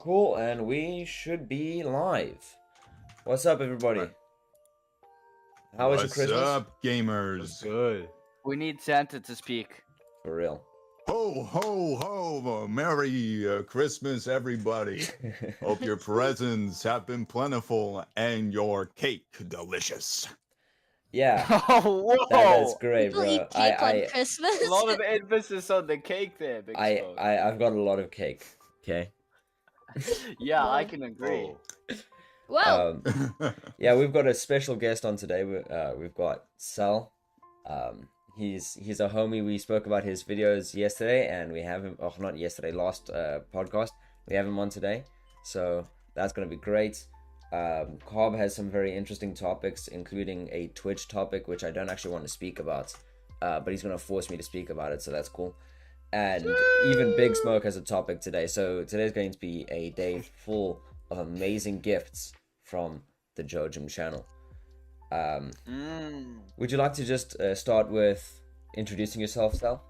Cool, and we should be live. What's up, everybody? How was your Christmas? What's up, gamers? Good. We need Santa to speak. For real. Ho, ho, ho! Merry Christmas, everybody. Hope your presents have been plentiful and your cake delicious. Yeah, Oh, whoa! that's great, People bro. eat cake on Christmas. A lot of emphasis on the cake there, Big Smoke. I've got a lot of cake. Okay. Yeah, I can agree. Wow. Yeah, we've got a special guest on today. We've got Sal. He's a homie. We spoke about his videos yesterday, and we have him. Oh, not yesterday. Last podcast. We have him on today, so that's gonna be great. Cobb has some very interesting topics, including a Twitch topic, which I don't actually want to speak about, but he's gonna force me to speak about it, so that's cool. And even Big Smoke has a topic today, so today's going to be a day full of amazing gifts from the Jojum channel. Would you like to just start with introducing yourself, Sal?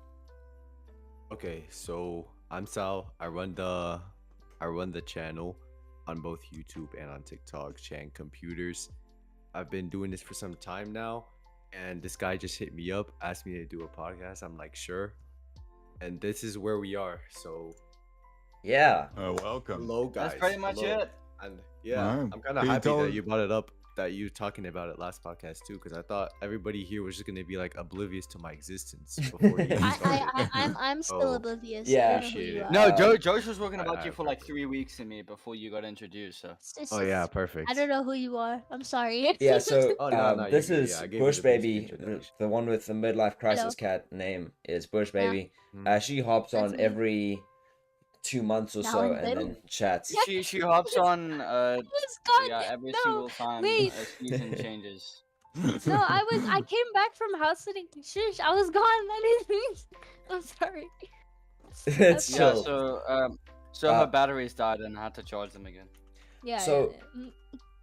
Okay, so I'm Sal. I run the channel on both YouTube and on TikTok, ShangComputers. I've been doing this for some time now, and this guy just hit me up, asked me to do a podcast. I'm like, sure. And this is where we are. So Yeah. Welcome. hello, guys. That's pretty much Hello. it. And yeah, Alright. I'm kind of Can you happy tell- that you brought it up, that you talking about it last podcast too, because I thought everybody here was just gonna be like oblivious to my existence before you even started. I'm still Oh. oblivious. Yeah. I don't know who Appreciate you it. are. No, Josh was talking I- about I you for like appreciate 3 weeks to me before you got introduced. So It's Oh just- yeah, perfect. I don't know who you are. I'm sorry. Yeah, so Oh, no, this you're good. is Yeah, I gave you Bush the basic Baby, introduction. the one with the midlife crisis Hello. cat name is Bush Yeah. Baby. Mhm. She hops That's on me. every 2 months or Now so and and then. then chats. Yeah. she hops on It's gone. yeah every No, single time wait. a season changes. No, I came back from house sitting. Shush, I was gone. I didn't. I'm sorry. It's Yeah, chill. so Uh, her batteries died and I had to charge them again. Yeah. So- yeah, yeah.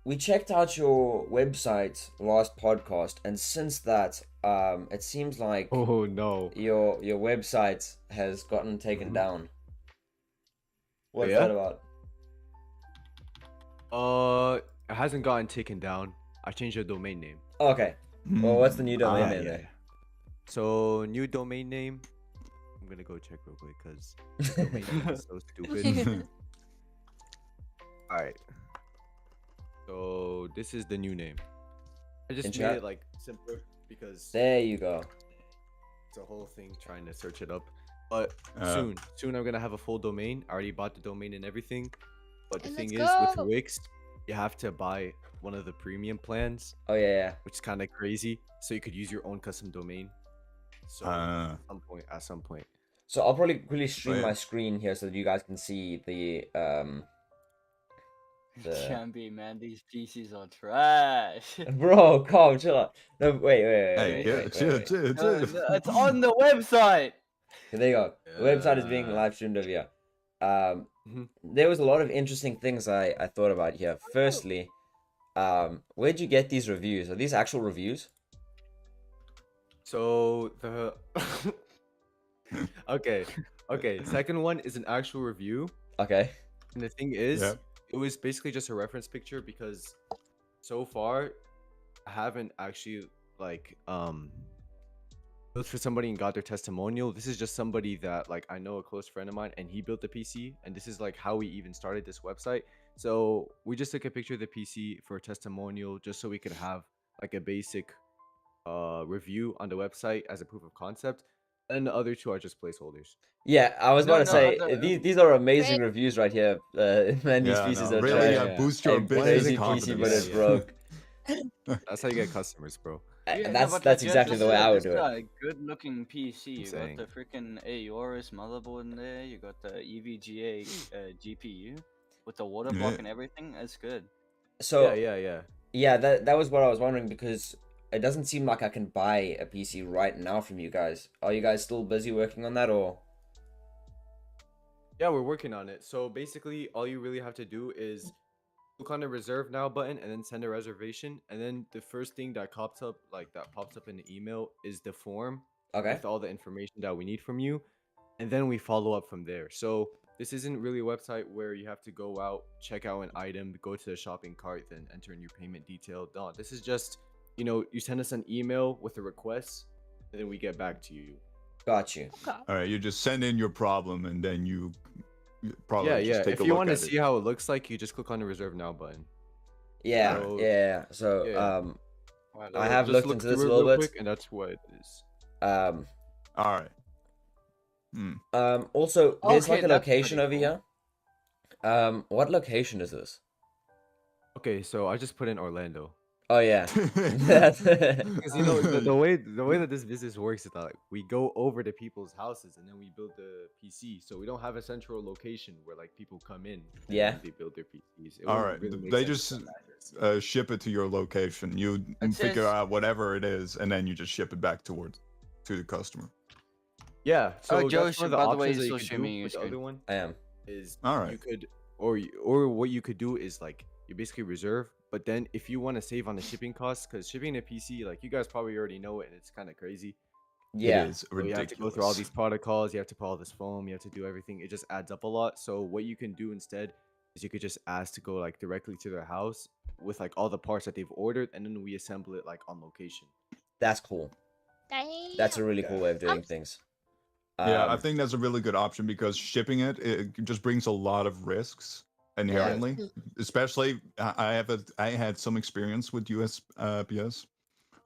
We checked out your website last podcast, and since that, it seems like Oh no. your website has gotten taken Mhm. down. What's Yeah? that about? It hasn't gotten taken down. I changed the domain name. Okay. Well, what's the new domain Ah, name yeah, then? yeah. So new domain name. I'm gonna go check real quick because domain name is so stupid. All right. So this is the new name. I just In made chat? it like simpler because There you go. it's a whole thing trying to search it up. But Uh, soon I'm gonna have a full domain. I already bought the domain and everything. But the And thing let's is, go. with Wix, you have to buy one of the premium plans, Oh yeah, which is kind of crazy. So you could use your own custom domain. So Uh, at some point. So I'll probably quickly stream yeah. my screen here so that you guys can see the The- Can't be, man. These PCs are trash. Bro, calm, chill out. No, wait. Hey, yeah, wait, chill, wait. chill, No, chill. it's on the website. Okay, there you go. The website is being Yeah. live streamed over here. Mhm. There was a lot of interesting things I thought about here. Firstly, where'd you get these reviews? Are these actual reviews? So the okay. Second one is an actual review, Okay. and the thing is, Yeah. it was basically just a reference picture because so far I haven't actually like looked for somebody and got their testimonial. This is just somebody that like I know, a close friend of mine, and he built the PC, and this is like how we even started this website. So we just took a picture of the PC for a testimonial just so we could have like a basic review on the website as a proof of concept, and the other two are just placeholders. Yeah, I was No, about to no, say the- these are amazing Great. roof right here. Man, these Yeah, pieces no, are really trash. yeah. boost A your crazy business PC, but it's confidence. Yeah. broke. That's how you get customers, bro. And Yeah, that's but legit, exactly the way I would this do is it. a good-looking PC. You saying. got the freaking Aorus motherboard in there. You got the EVGA GPU with the water block Yeah. and everything. That's good. So Yeah. that was what I was wondering, because it doesn't seem like I can buy a PC right now from you guys. Are you guys still busy working on that, or? Yeah, we're working on it. So basically, all you really have to do is click on the reserve now button and then send a reservation. And then the first thing that pops up, in the email, is the form Okay. with all the information that we need from you. And then we follow up from there. So this isn't really a website where you have to go out, check out an item, go to the shopping cart, then enter in your payment detail. No, this is just, you send us an email with a request, and then we get back to you. Got you. Okay. All right, you just send in your problem, and then you probably Yeah, just yeah. take If a you look want to at see it. how it looks like, you just click on the reserve now button. Yeah, So- yeah. So yeah. I have Just looked look into this a through it little real bit. quick, and that's what it is. Um, All right. also, there's Okay, like a that's location pretty over here. What location is this? Okay, so I just put in Orlando. Oh yeah. Because the way that this business works is that like, we go over to people's houses and then we build the PC. So we don't have a central location where like people come in. And Yeah. They build their PCs. It All wouldn't right, really make they sense just with that address. ship it to your location. You It figure says- out whatever it is, and then you just ship it back to the customer. Yeah. So that's Josh, one of the by the way, options that you're you still could do streaming your with the screen. other one I am. is All right. you could or what you could do is like you basically reserve, but then if you want to save on the shipping costs, because shipping a PC, like you guys probably already know it, and it's kind of crazy. Yeah. It is So ridiculous. you have to go through all these protocols. You have to put all this foam. You have to do everything. It just adds up a lot. So what you can do instead is you could just ask to go like directly to their house with like all the parts that they've ordered, and then we assemble it like on location. That's cool. That's a really cool way of doing things. Yeah, I Um, think that's a really good option because shipping it just brings a lot of risks inherently. Especially, I had some experience with USPS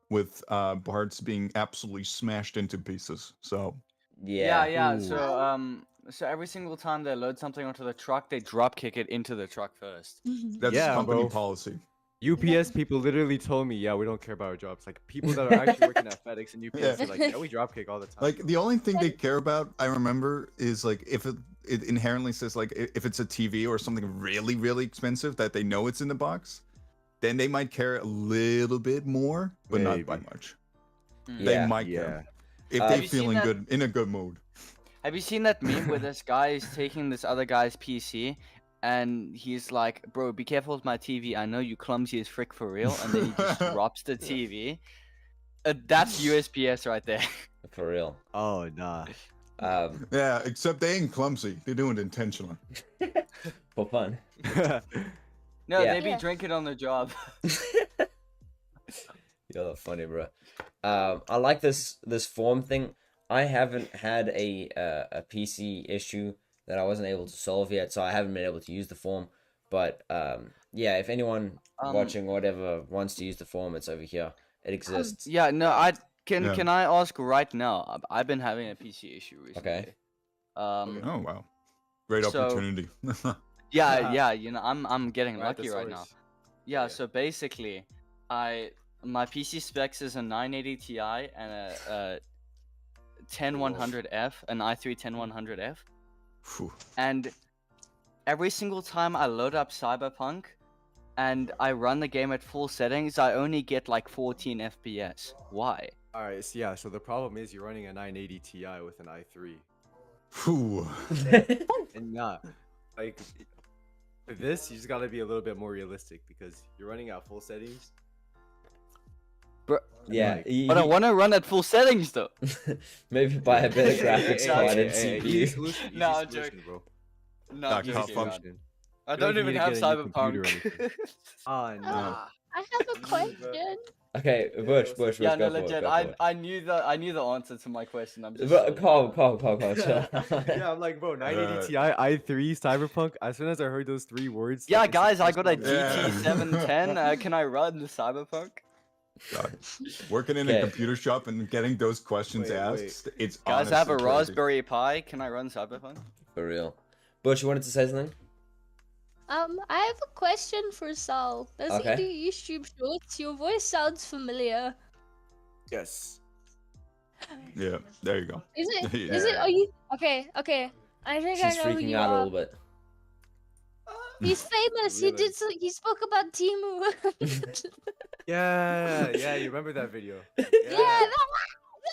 with parts being absolutely smashed into pieces. So yeah. Yeah. Ooh. So every single time they load something onto the truck, they drop kick it into the truck first. that's Yeah, company bro. policy. UPS people literally told me, yeah, we don't care about our jobs. Like people that are actually working at FedEx and UPS Yeah. are like, yeah, we dropkick all the time. Like the only thing they care about, I remember, is like if it inherently says like if it's a TV or something really really expensive that they know it's in the box, then they might care a little bit more, but not by Maybe. much. Mm. They Yeah. might Yeah. care if Have they're you seen feeling that- good in a good mood. Have you seen that meme where this guy is taking this other guy's PC and he's like, "Bro, be careful with my TV. I know you clumsy as frick for real." And then he just drops the TV. That's USPS right there. For real. Oh nah. Yeah, except they ain't clumsy. They do it intentionally. For fun. No, Yeah. they be Yeah. drinking on the job. You're funny, bro. I like this form thing. I haven't had a PC issue that I wasn't able to solve yet, so I haven't been able to use the form. But yeah, if anyone watching or whatever wants to use the form, it's over here. It exists. Yeah, no, Yeah. can I ask right now? I've been having a PC issue recently. Okay. Oh wow, great So- opportunity. Yeah, I'm getting Right at the lucky right now. source. Yeah, Yeah. so basically, my PC specs is a 980 Ti and a 10100F, an i3 10100F, Phew. and every single time I load up Cyberpunk and I run the game at full settings, I only get like 14 FPS. Why? All right. So yeah. So the problem is you're running a 980 Ti with an i3, Phew. and not like for this. You just gotta be a little bit more realistic because you're running at full settings. Yeah. Like- But I want to run at full settings though. Maybe buy a better graphics hey, card hey, and hey, easy CPU. solution, easy No, I'm solution, joking. bro. No, Nah, I'm can't joking, function. man. Solution. I You don't don't even need to have get a new computer or Cyberpunk. anything. Ah, no. I have a question. Okay, Bush, Yeah, go no, for it, legit. go for it. I knew the answer to my question. I'm just But calm, chill. Yeah, I'm like, bro, 980 Ti, i3, Cyberpunk. As soon as I heard those three words, Yeah, like, it's the guys, I first got a one- Yeah. GT710. Can I run the Cyberpunk? God. Working in a Okay. computer shop and getting those questions Wait, asked, it's Guys, I have a honestly crazy. Raspberry Pi. Can I run Cyberpunk? For real. Bush, you wanted to say something? I have a question for Sal. Does Okay. he do YouTube shorts? Your voice sounds familiar. Yes. Yeah, there you go. Is it? Is it? Yeah. Are you? Okay. I think I She's know who freaking you out a are. little bit. He's famous. He did. He spoke about Timu. Yeah, you remember that video? yeah.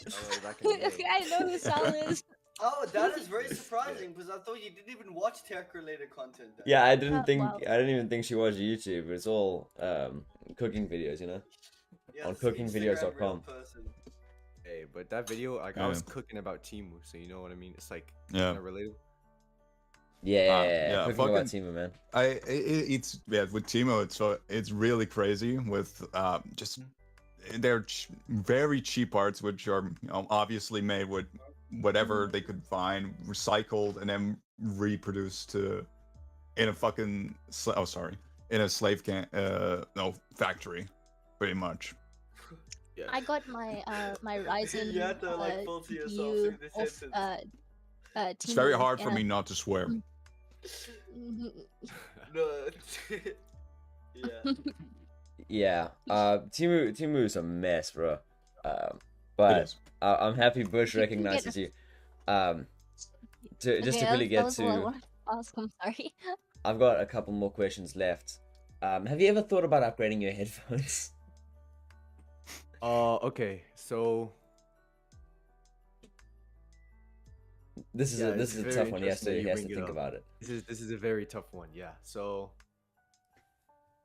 Oh, back in the day. Okay, I know who Sal is. Oh, that is very surprising because I thought you didn't even watch tech-related content. Yeah, I didn't think wow. I didn't even think she watched YouTube. It's all cooking videos, you know. On cookingvideos.com. Hey, but that video, like, I was Yeah. cooking about Timu, so you know what I mean? It's like Yeah. kind of relatable. Yeah, quick thing about fucking. Timu, man. It's with Timo. It's really crazy with just they're very cheap parts, which are obviously made with whatever they could find, recycled, and then reproduced in a fucking in a slave factory, pretty much. Yeah. I got my my Ryzen You had to like filter yourself CPU through the off sentence. It's very Temu, hard for me and- not to swear. Mhm. No. Yeah. Yeah. Timu is a mess, bro. It But is. I'm happy Bush You can get recognizes a- you. Just to Okay, quickly that get was what I to, wanted to ask. I'm sorry. I've got a couple more questions left. Have you ever thought about upgrading your headphones? Okay, so This is Yeah, a it's tough very one. He has interesting that to you he has to bring it think up. about it. this is a very tough one. Yeah, so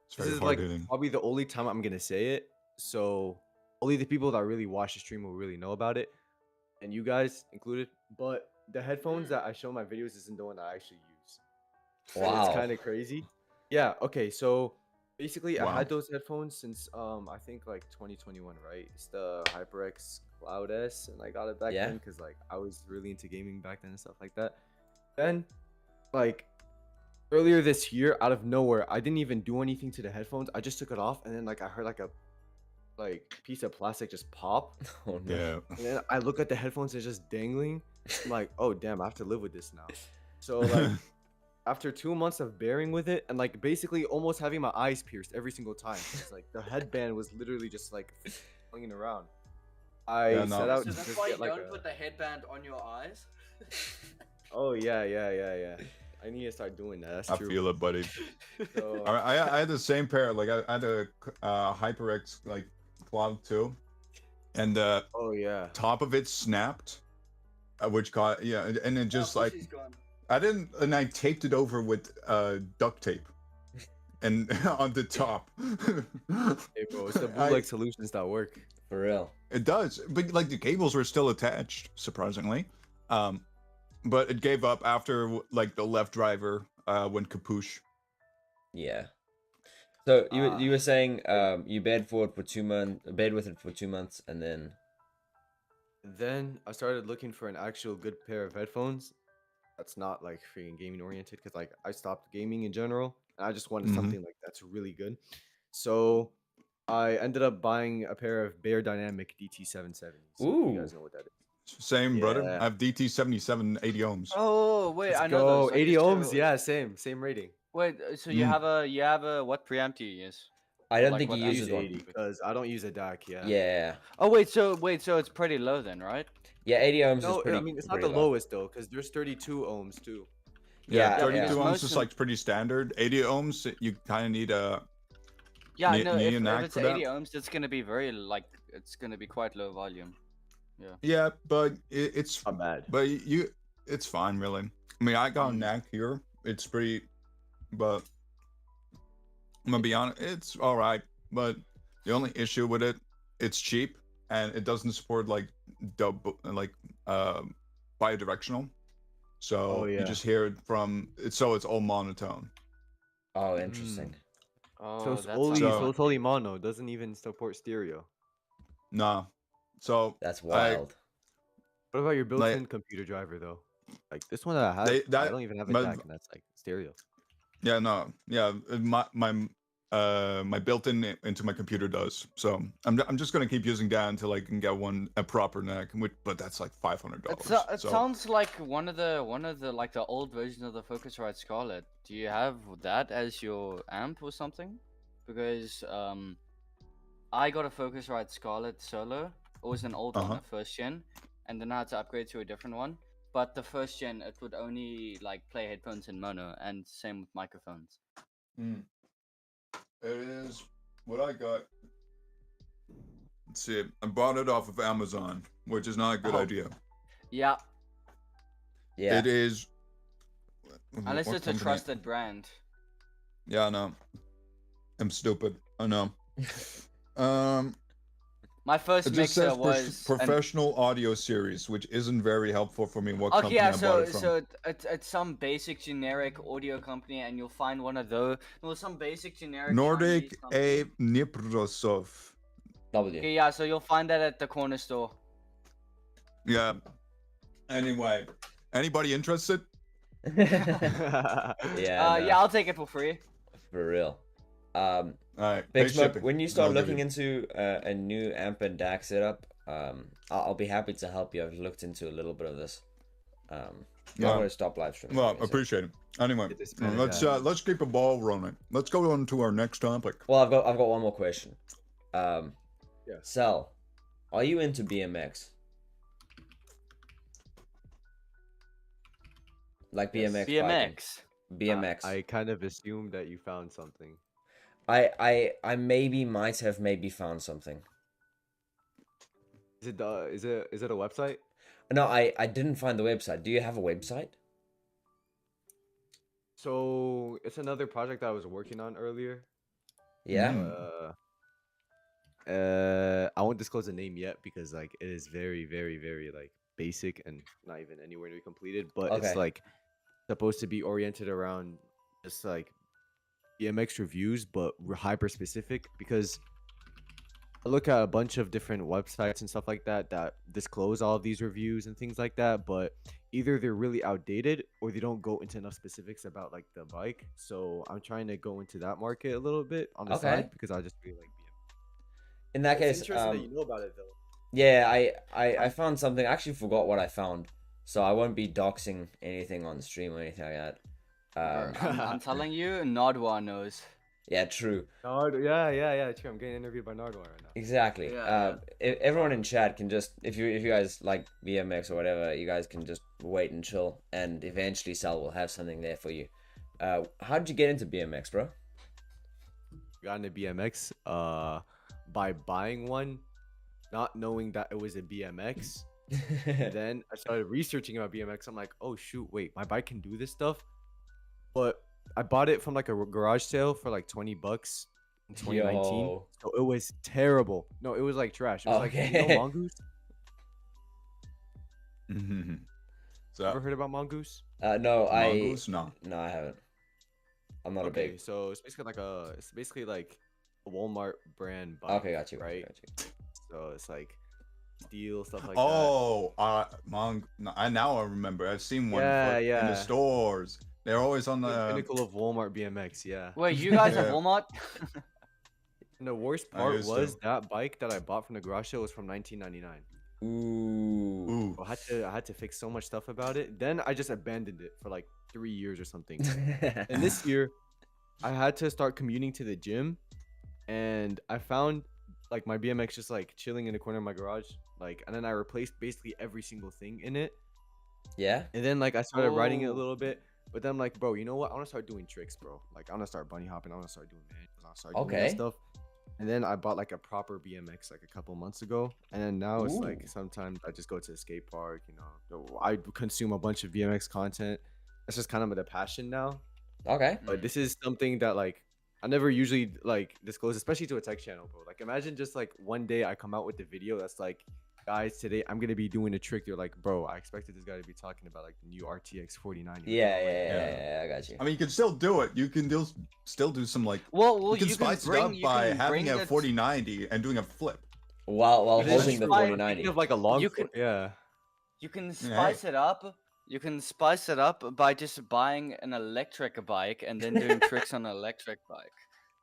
It's this very is hard like hitting. probably the only time I'm gonna say it. So only the people that really watch the stream will really know about it, and you guys included. But the headphones that I show in my videos isn't the one that I actually use. And Wow. it's kind of crazy. Yeah. Okay. So basically, I Wow. had those headphones since I think like 2021, right? It's the HyperX Cloud S, and I got it back Yeah. then because like I was really into gaming back then and stuff like that. Then, like earlier this year, out of nowhere, I didn't even do anything to the headphones. I just took it off, and then like I heard like a piece of plastic just pop, Oh no. Yeah. and then I look at the headphones, they're just dangling. I'm like, oh damn, I have to live with this now. So like after 2 months of bearing with it and like basically almost having my eyes pierced every single time, it's like the headband was literally just like flinging around. I Yeah, no. set out So to that's just why you get like don't a... put the headband on your eyes. Oh yeah. I need to start doing that. That's I true. feel it, buddy. So, I had the same pair. Like I had a HyperX like Cloud 2, and the oh yeah. top of it snapped, which got and it just Oh, like she's gone. and I taped it over with duct tape, and on the top. Hey bro, it's the bootleg solutions that work. For real. It does, but like the cables were still attached, surprisingly. But it gave up after like the left driver went kapoosh. Yeah. So you Ah. you were saying you bed with it for 2 months, and then Then I started looking for an actual good pair of headphones that's not like freaking gaming oriented because like I stopped gaming in general and I just wanted Mhm. something like that's really good. So I ended up buying a pair of Bear Dynamic DT770s. If you guys Ooh. know what that is. Same, brother. Yeah. I have DT77 80 ohms. Oh wait, Let's I know go. those. 80 Okay, ohms, so- yeah, same rating. Wait, so you Mm. have a what preamp do you use? I don't Like think what he amp I uses use do you one. 80 use? because I don't use a DAC. Yeah. Yeah. Oh wait, so it's pretty low then, right? Yeah, 80 ohms No, is pretty. I mean it's not pretty the low. lowest though, because there's 32 ohms too. Yeah, Yeah, 32 because ohms most is of- like pretty standard. 80 ohms, you kind of need a. Yeah, Need- no. need a If knack it's for that? 80 ohms, it's gonna be it's gonna be quite low volume. Yeah, but it's Not bad. but it's fine really. I mean, I got a knack here. It's pretty, but I'm gonna be honest, it's all right. But the only issue with it, it's cheap and it doesn't support like bidirectional. So Oh, yeah. you just hear it it's all monotone. Oh, interesting. Oh, So it's that's only So- so it's only mono, doesn't even support stereo. Nah. So That's I- wild. What about your built-in computer driver though? Like this one that I have, I that- don't even have a but- DAC, and that's like stereo. yeah, no, yeah, my built-in into my computer does. So I'm just gonna keep using that until I can get a proper neck, but that's like $500. It So sounds like one of the like the old version of the Focusrite Scarlett. Do you have that as your amp or something? Because I got a Focusrite Scarlett Solo. It was an old one, a first gen, and then I had to upgrade to a different one. But the first gen, it would only like play headphones in mono, and same with microphones. it is what I got. Let's see. I bought it off of Amazon, which is not a good Oh. idea. Yeah, Yeah. It is. unless what it's a company? trusted brand. Yeah, I know. I'm stupid. I know. My first It just mixer says was professional audio series, which isn't very helpful for me. What Okay, company yeah, I bought so it from? so it's some basic generic audio company, and you'll find one of those. No, some basic generic Nordic Chinese company. A Niprosov. W. Okay, yeah, so you'll find that at the corner store. Yeah. Anyway, anybody interested? Yeah, no, Yeah, I'll take it for free. for real. All right. Big pay Smoke, shipping. when you start I'll give looking you. into a new amp and DAC setup, I'll be happy to help you. I've looked into a little bit of this. I'm Yeah. going to stop live streaming. Well, anyway, so- appreciate it. Anyway, Get this man let's keep the ball rolling. Let's go on to our next topic. Well, I've got one more question. Yeah. Sal, are you into BMX? Like BMX? biking? BMX. BMX. I kind of assumed that you found something. I might have found something. Is it a website? No, I didn't find the website. Do you have a website? So it's another project I was working on earlier. Yeah. I won't disclose the name yet because like it is very, very, very like basic and not even anywhere near completed. But Okay. it's like supposed to be oriented around just like BMX reviews, but hyper specific because I look at a bunch of different websites and stuff like that that disclose all of these reviews and things like that, but either they're really outdated or they don't go into enough specifics about like the bike. So I'm trying to go into that market a little bit on the Okay. side because I just really like BMX. In that It's case, interesting that you know about it though. yeah, I found something. I actually forgot what I found, so I won't be doxing anything on stream or anything like that. I'm telling you, Nodwa knows. Yeah, true. Yeah, true. I'm getting interviewed by Nardwar right now. Exactly. Yeah. Everyone in chat can just, if you guys like BMX or whatever, you guys can just wait and chill, and eventually Sal will have something there for you. How did you get into BMX, bro? Got into BMX by buying one, not knowing that it was a BMX. And then I started researching about BMX. I'm like, oh shoot, wait, my bike can do this stuff. But I bought it from like a garage sale for like $20 in 2019. Yo. So it was terrible. No, it was like trash. It was like, you know, Okay. Mongoose? So, Ever heard about Mongoose? No, Mongoose? No. no, I haven't. I'm not a Okay, big. so it's basically like a Walmart brand bike. Okay, got you. Right? Got you. So it's like steel stuff like Oh, now I remember. I've seen one Yeah, in the yeah. stores. They're always on that. The the. pinnacle of Walmart BMX, yeah. Wait, you guys Yeah. at Walmart? And the worst I part used was to. that bike that I bought from the garage sale was from 1999. Ooh. Ooh. I had to fix so much stuff about it. Then I just abandoned it for like 3 years or something. And this year, I had to start commuting to the gym, and I found like my BMX just like chilling in the corner of my garage, like, and then I replaced basically every single thing in it. Yeah. And then like I started riding it a Oh. little bit, but then I'm like, bro, you know what? I want to start doing tricks, bro. Like I want to start bunny hopping. I want to start doing manuals. I want to start doing that Okay. stuff. And then I bought like a proper BMX like a couple months ago, and then now it's Ooh. like sometimes I just go to the skate park. You know, I consume a bunch of BMX content. It's just kind of the passion now. Okay. But this is something that like I never usually like disclose, especially to a tech channel, bro. Like imagine just like one day I come out with the video that's like, guys, today I'm gonna be doing a trick. You're like, bro, I expected this guy to be talking about like the new RTX 49. Yeah, I got you. I mean, you can still do it. You can still do some like. Well, You can spice it up by having a 4090 and doing a flip. While But it's holding the just like- 4090. Thinking of like a long. You could- Yeah. You can spice it up. You can spice it up by just buying an electric bike and then doing tricks on an electric bike.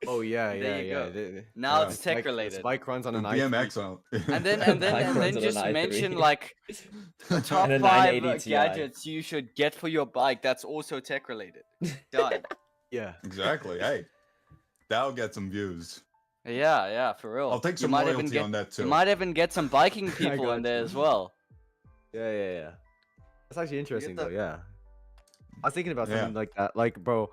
Oh yeah, There you go. Now Yeah. it's tech related. Bike runs on an BMX i3. on. And then Bike runs on just an i3. mention like top And a 5 980 Ti. gadgets you should get for your bike. That's also tech related. Done. Yeah. Exactly. Hey, that'll get some views. Yeah, for real. I'll take You some might even royalty get- on that too. You might even get some biking people got in there you. as well. Yeah. That's actually interesting the- though. Yeah. I was thinking about Yeah. something like that. Like, bro,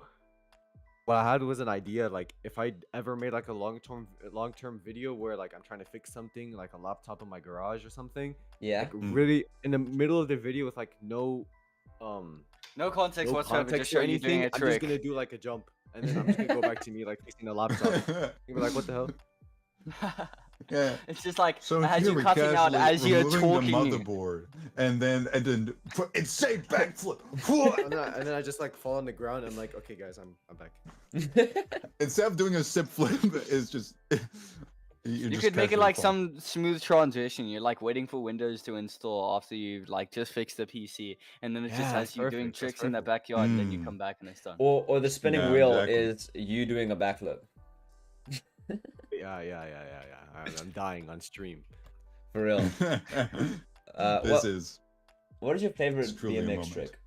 what I had was an idea. Like, if I ever made like a long-term video where like I'm trying to fix something, like a laptop in my garage or something, Yeah. like really in the middle of the video with like no No context no whatsoever. context Just or showing you doing anything, a I'm trick. just gonna do like a jump, and then I'm just gonna go back to me like fixing the laptop. You'll be like, what the hell? Yeah. It's just like So it has here you we cutting out casually as you're removing talking. the motherboard, and then for insane backflip. And then I just like fall on the ground. And I'm like, okay, guys, I'm back. Instead of doing a sip flip, it's just You could make it like some smooth transition. You're like waiting for Windows to install after you've like just fixed the PC, and then it just Yeah, has that's you doing perfect, that's tricks in the perfect. backyard, and then you Mm. come back and it's done. Or the spinning Yeah, wheel exactly. is you doing a backflip. Yeah. I'm dying on stream. For real. This is What is your favorite It's truly a BMX moment. trick?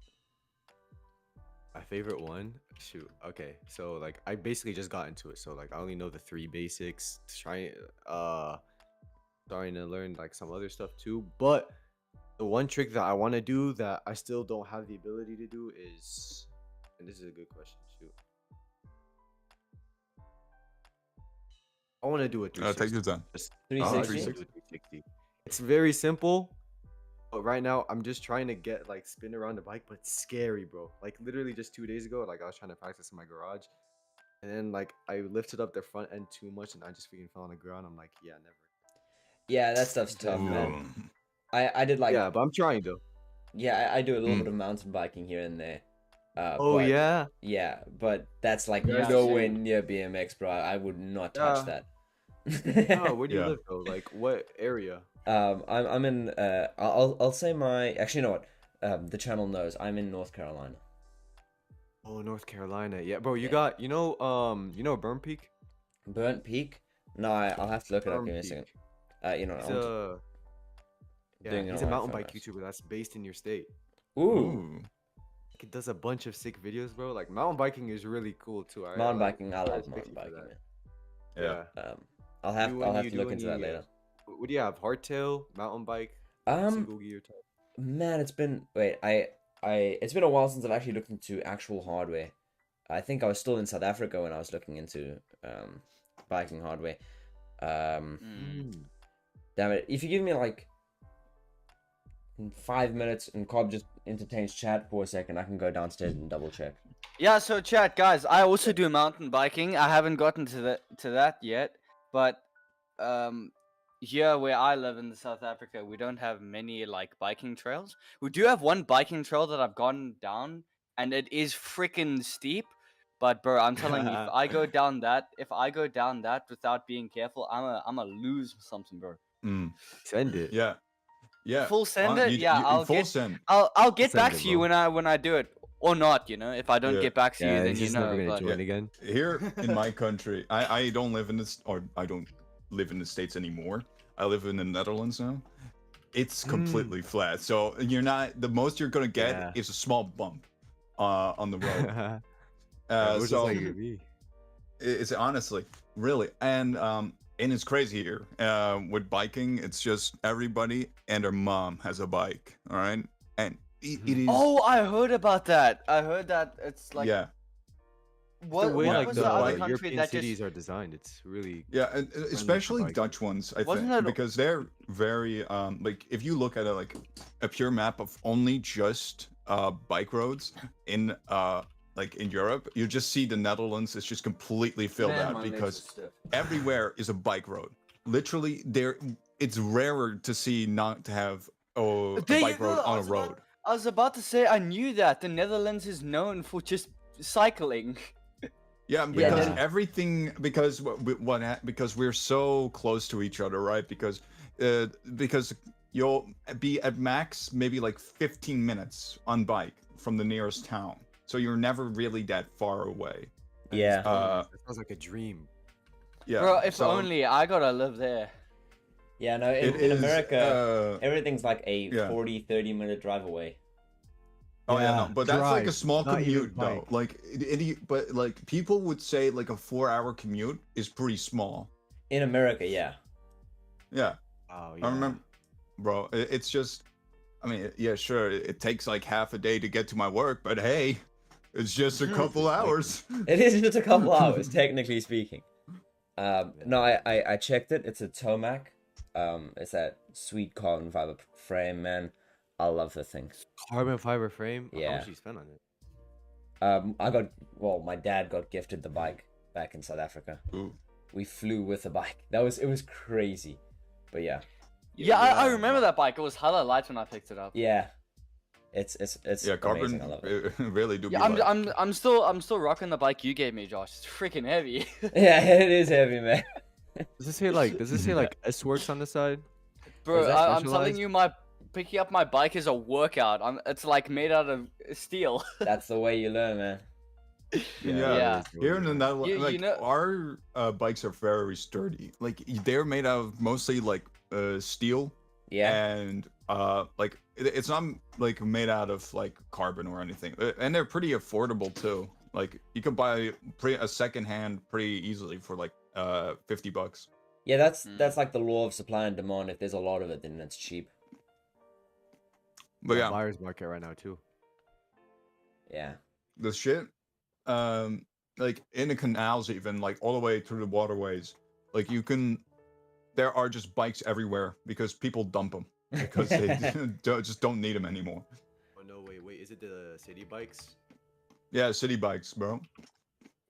My favorite one? Shoot. Okay. So like I basically just got into it. So like I only know the 3 basics. Starting to learn like some other stuff too. But the one trick that I want to do that I still don't have the ability to do is, and this is a good question. Shoot. I want to do a 360. take your time. Just- 360? 360. It's very simple. But right now, I'm just trying to get like spin around the bike, but it's scary, bro. Like literally just 2 days ago, like I was trying to practice in my garage, and then like I lifted up the front end too much, and I just freaking fell on the ground. I'm like, yeah, never. Yeah, that stuff's tough, man. I did like Yeah, but I'm trying though. yeah, I do a little Mm. bit of mountain biking here and there. Oh but- yeah. Yeah, but that's like Yeah, nowhere same. near BMX, bro. I would not touch Yeah. that. Oh, where do you Yeah. live though? Like what area? I'm in I'll say my actually, you know what? The channel knows I'm in North Carolina. Oh, North Carolina. Yeah, bro. You Yeah. got you know Burn Peak. Burnt Peak? No, I'll have to look it up. Burn Give me a Peak. second. You know, He's I'll a yeah, doing it he's on a my mountain phone, bike actually. YouTuber that's based in your state. Ooh, He does a bunch of sick videos, bro. Like mountain biking is really cool too. mountain like, biking. I I love respect mountain you for biking, that. man. Yeah. I'll have You- I'll when have you to do look into that any, later. What do you have? Hardtail, mountain bike, Um, single gear type. man, it's been it's been a while since I've actually looked into actual hardware. I think I was still in South Africa when I was looking into biking hardware. Mm. Damn it! If you give me like 5 minutes and Cobb just entertains chat for a second, I can go downstairs and double check. Yeah, so chat guys, I also do mountain biking. I haven't gotten to that yet, but here where I live in South Africa, we don't have many like biking trails. We do have one biking trail that I've gone down, and it is freaking steep. But bro, I'm telling you, if I go down that without being careful, I'm a lose something, bro. Mm. Send it. Yeah. Yeah. Full send it? Yeah, you I'll full get- send. I'll get Send back it, to you bro. when I do it, or not. You know, if I don't Yeah. get back to you, Yeah, then he's you just know. never gonna But join again. Here in my country, I don't live in this, or I don't live in the States anymore. I live in the Netherlands now. It's completely flat, so you're not, the most you're gonna get Yeah. is a small bump on the road. Yeah, we're just So like me. it's honestly really, and it's crazy here with biking. It's just everybody and their mom has a bike, all right, and it is oh, I heard about that. I heard that it's like yeah. what, the way what yeah, like was the the other like, country European that cities just are designed. It's really Yeah, and especially bike. Dutch ones, I Wasn't think, it- because they're very like if you look at it like a pure map of only just bike roads in like in Europe, you just see the Netherlands is just completely filled Man, out my legs are because stiff. everywhere is a bike road. Literally, it's rarer to see not to have a There you bike road go, on a road. I was about to say I knew that the Netherlands is known for just cycling. Yeah, because then- everything because because we're so close to each other, right? Because you'll be at max maybe like 15 minutes on bike from the nearest town, so you're never really that far away. Yeah. that sounds like a dream. Yeah, Bro, if so only I gotta live there. Yeah, no, it in is, America, everything's like a yeah. 40-30 minute drive away. oh yeah, no, Yeah, but that's like a drive, small not even commute though. bike. Like, but like people would say like a 4-hour commute is pretty small. In America, yeah. Yeah. Oh yeah. I remember, bro. It's just, I mean, yeah, sure. It takes like half a day to get to my work, but hey, it's just a couple hours. It is just a couple hours, technically speaking. No, I checked it. It's a Tomac. It's that sweet carbon fiber frame, man. I love the thing. Carbon fiber frame. How Yeah. much you spend on it? My dad got gifted the bike back in South Africa. Ooh. we flew with the bike. It was crazy, but yeah. Yeah, I remember that bike. It was hella light when I picked it up. Yeah, it's Yeah, amazing. carbon I love it. really do. Yeah, be light. I'm still rocking the bike you gave me, Josh. It's freaking heavy. Yeah, it is heavy, man. Does it say like S Works on the side? Bro, Is that I'm telling specialized? you, picking up my bike is a workout. It's like made out of steel. That's the way you learn, man. Yeah. Here in the Netherlands, You like know- our bikes are very sturdy. Like they're made out of mostly like steel, Yeah, and like it's not like made out of like carbon or anything, and they're pretty affordable too. Like you can buy a second hand pretty easily for like $50. yeah. That's like the law of supply and demand. If there's a lot of it, then it's cheap. But yeah, Buyer's market right now too. Yeah, the shit, like in the canals, even like all the way through the waterways, like there are just bikes everywhere because people dump them because they just don't need them anymore. Oh no, wait, is it the city bikes? Yeah, city bikes, bro.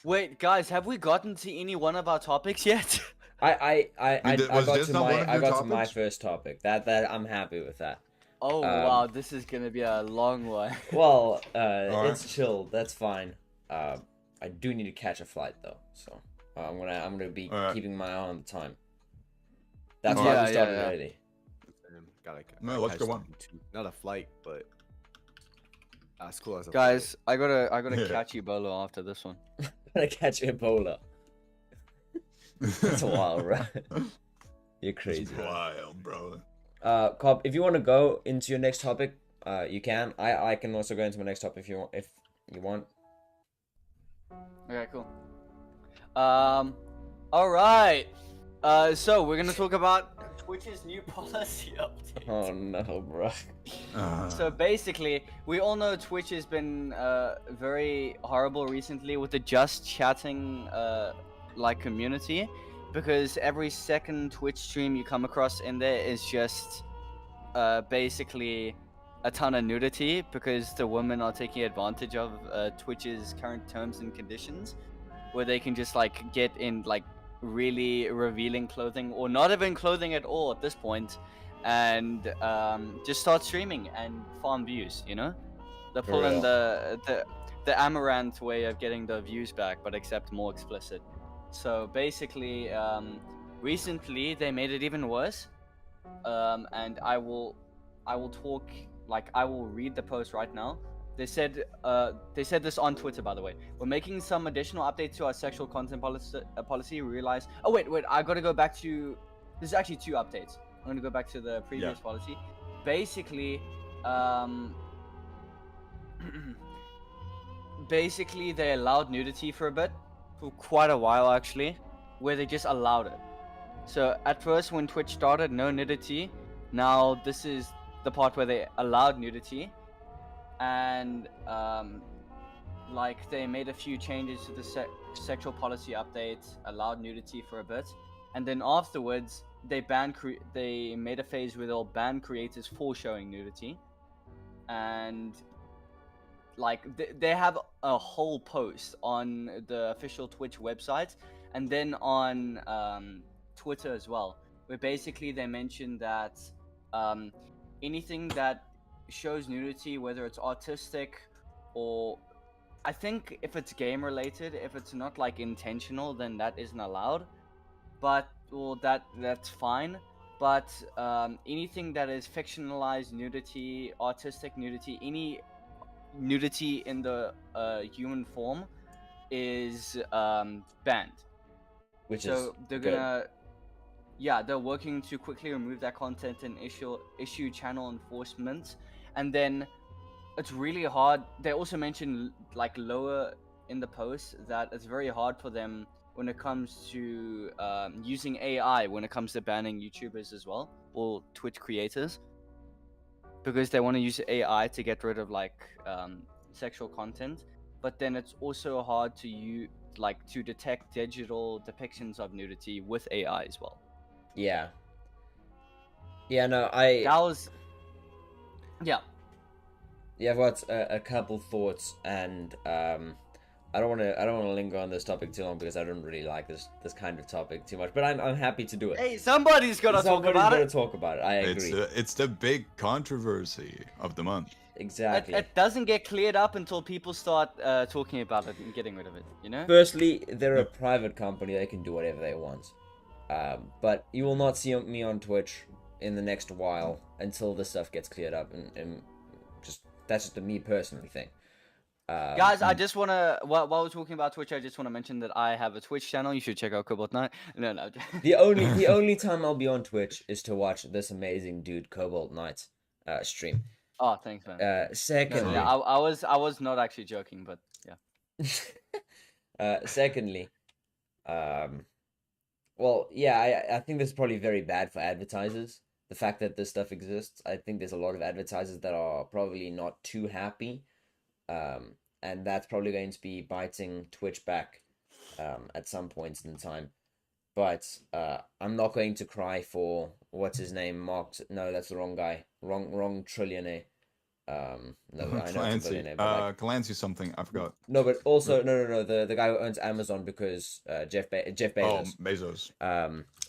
Wait, guys, have we gotten to any one of our topics yet? I Was got this to not one of I your got to my topics? first topic. That I'm happy with that. Oh wow, this is gonna be a long one. Well, Alright. it's chill. That's fine. I do need to catch a flight though, so I'm gonna be Alright. keeping my eye on the time. That's Alright. why we started Yeah. early. No, let's catch go on. something too. Not a flight, but as cool as a Guys, I gotta Yeah. catch Ebola after this one. Gonna catch Ebola. That's wild, right? You're crazy. It's Right? wild, bro. Cobb, if you want to go into your next topic, you can. I can also go into my next topic if you want. Okay, cool. All right. So we're gonna talk about Twitch's new policy update. Oh no, bro. So basically, we all know Twitch has been very horrible recently with the just chatting like community, because every second Twitch stream you come across in there is just basically a ton of nudity, because the women are taking advantage of Twitch's current terms and conditions, where they can just like get in like really revealing clothing or not even clothing at all at this point, and just start streaming and farm views. You know, they're For pulling real. the amaranth way of getting the views back, but except more explicit. So basically, recently they made it even worse, and I will talk, like I will read the post right now. They said this on Twitter, by the way. We're making some additional updates to our sexual content policy. We realize. Oh wait, I gotta go back to. There's actually two updates. I'm gonna go back to the previous policy. Basically, basically they allowed nudity for a bit, for quite a while actually, where they just allowed it. So at first when Twitch started, no nudity. Now this is the part where they allowed nudity, and like they made a few changes to the sexual policy update, allowed nudity for a bit, and then afterwards they they made a phase where they'll ban creators for showing nudity, and like they have a whole post on the official Twitch website, and then on Twitter as well, where basically they mention that anything that shows nudity, whether it's artistic or, I think if it's game related, if it's not like intentional, then that isn't allowed. But well, that's fine. But anything that is fictionalized nudity, artistic nudity, any nudity in the human form is banned. Which So is they're good. gonna, yeah, they're working to quickly remove that content and issue channel enforcement. And then it's really hard. They also mentioned like lower in the post that it's very hard for them when it comes to using AI when it comes to banning YouTubers as well, or Twitch creators, because they want to use AI to get rid of like sexual content. But then it's also hard to to detect digital depictions of nudity with AI as well. Yeah. Yeah, no, That was, yeah. Yeah, I've got a couple thoughts, and I don't want to linger on this topic too long because I don't really like this kind of topic too much. But I'm happy to do it. Hey, somebody's gotta talk about it. Talk about it. I agree. It's the big controversy of the month. Exactly. It doesn't get cleared up until people start talking about it and getting rid of it. You know. Firstly, they're a private company. They can do whatever they want. But you will not see me on Twitch in the next while until this stuff gets cleared up, and just that's just a me personally thing. Guys, I just wanna while we're talking about Twitch, I just wanna mention that I have a Twitch channel. You should check out Cobalt Knight. No. the only time I'll be on Twitch is to watch this amazing dude Cobalt Knight stream. Oh, thanks, man. Secondly, Yeah, I was not actually joking, but yeah. Secondly, well, yeah, I think this is probably very bad for advertisers. The fact that this stuff exists, I think there's a lot of advertisers that are probably not too happy, and that's probably going to be biting Twitch back at some points in time. But I'm not going to cry for what's his name, Marked. No, that's the wrong guy. Wrong trillionaire. No, I know it's a billionaire, but like, Clancy something, I forgot. no, but also no. The guy who owns Amazon because Jeff Bezos. Oh, Bezos.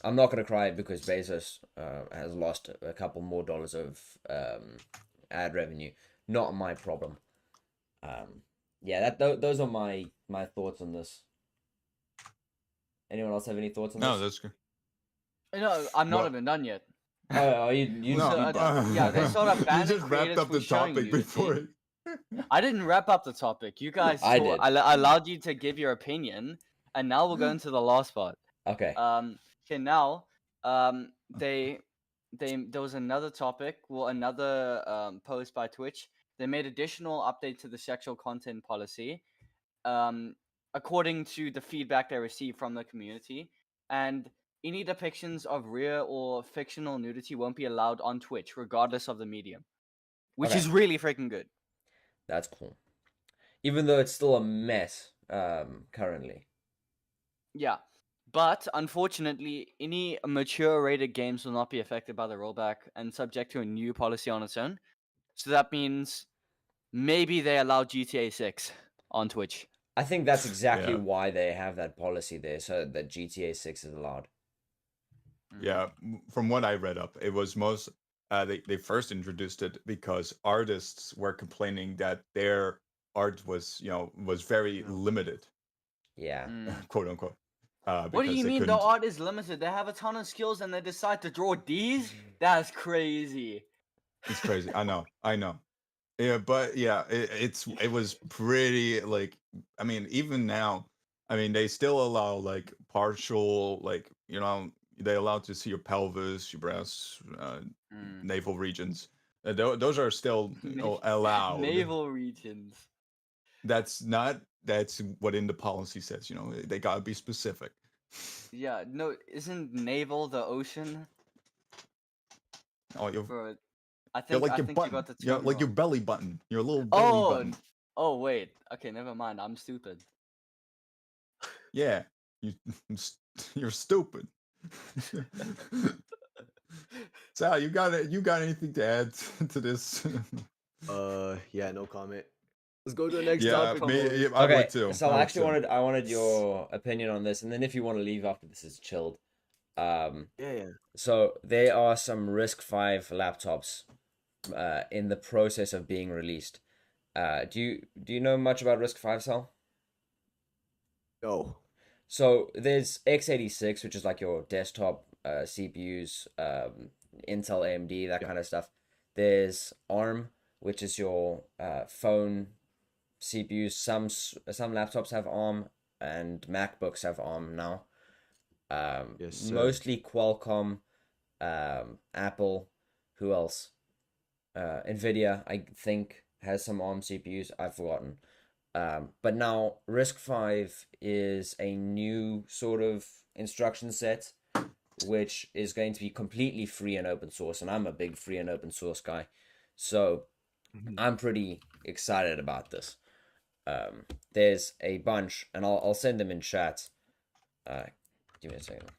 I'm not gonna cry because Bezos has lost a couple more dollars of ad revenue. Not my problem. Yeah, those are my thoughts on this. Anyone else have any thoughts on No, this? that's good. No, I'm not What? even done yet. Oh, you No, yeah, they sort of you banned just wrapped creators up the from showing topic nudity. before. I didn't wrap up the topic. You guys, I did. I allowed you to give your opinion, and now we'll go into the last part. Okay. Okay, now, there was another topic, another post by Twitch. They made additional update to the sexual content policy, according to the feedback they received from the community, and any depictions of real or fictional nudity won't be allowed on Twitch, regardless of the medium, which Okay. is really freaking good. That's cool. Even though it's still a mess currently. Yeah, but unfortunately, any mature rated games will not be affected by the rollback and subject to a new policy on its own. So that means maybe they allow GTA 6 on Twitch. I think that's exactly Yeah. why they have that policy there, so that GTA 6 is allowed. Yeah, from what I read up, it was most they first introduced it because artists were complaining that their art was very limited, Yeah. quote unquote. What do because you they mean the couldn't- art is limited? They have a ton of skills and they decide to draw these? That's crazy. It's crazy. I know. Yeah, but yeah, it was pretty like I mean, even now, I mean, they still allow like partial they allow to see your pelvis, your breasts, navel regions. Those are still allowed. Naval regions. That's what in the policy says. They gotta be specific. Yeah, no, isn't naval the ocean? Oh, you're Bro, I you're think like I your think button. you got the You're term like your wrong. belly button. Your little belly button. Oh wait. Okay, never mind. I'm stupid. Yeah, you're stupid. Sal, you got anything to add to this? Yeah, no comment. Let's go to the next Yeah, topic. I Okay, would too. so I I would actually too. wanted your opinion on this, and then if you want to leave after this is chilled. Yeah. So there are some Risk 5 laptops in the process of being released. Do you know much about Risk 5, Sal? No. So there's x86, which is like your desktop CPUs, Intel, AMD, that kind of stuff. There's ARM, which is your phone CPUs. Some laptops have ARM, and MacBooks have ARM now. Yes, sir. Mostly Qualcomm, Apple. Who else? Nvidia, I think, has some ARM CPUs. I've forgotten. But now RISC-V is a new sort of instruction set, which is going to be completely free and open source, and I'm a big free and open source guy, so I'm pretty excited about this. There's a bunch, and I'll send them in chat. Give me a second.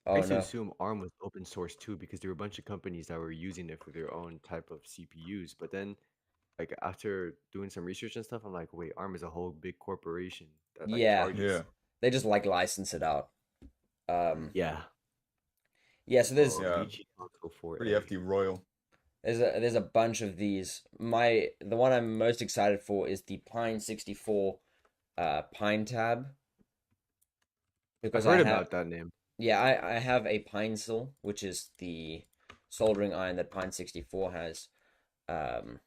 I Oh used to no. assume ARM was open source too because there were a bunch of companies that were using it for their own type of CPUs. But then like after doing some research and stuff, I'm like, wait, ARM is a whole big corporation that like Yeah. charges. Yeah. They just like license it out. Yeah. Yeah. So there's Yeah. DG console 4A. Pretty hefty royal. there's a bunch of these. The one I'm most excited for is the Pine 64 Pine tab. I've Because heard I have about that name. Yeah, I have a Pine Sil, which is the soldering iron that Pine 64 has. Um,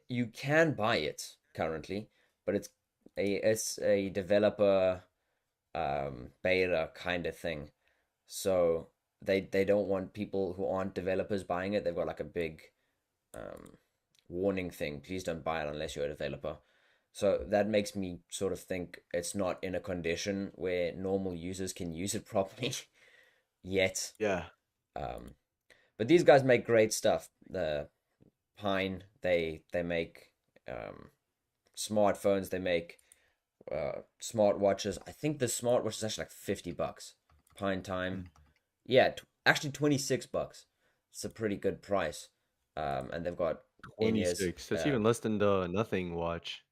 you can buy it currently, but it's a developer beta kind of thing. So they don't want people who aren't developers buying it. They've got like a big warning thing. Please don't buy it unless you're a developer. So that makes me sort of think it's not in a condition where normal users can use it properly yet. Yeah. But these guys make great stuff. The Pine, they make smartphones, they make smartwatches. I think the smartwatch is actually like $50. Pine Time. Yeah, actually $26. It's a pretty good price. And they've got 26. That's even less than the Nothing watch.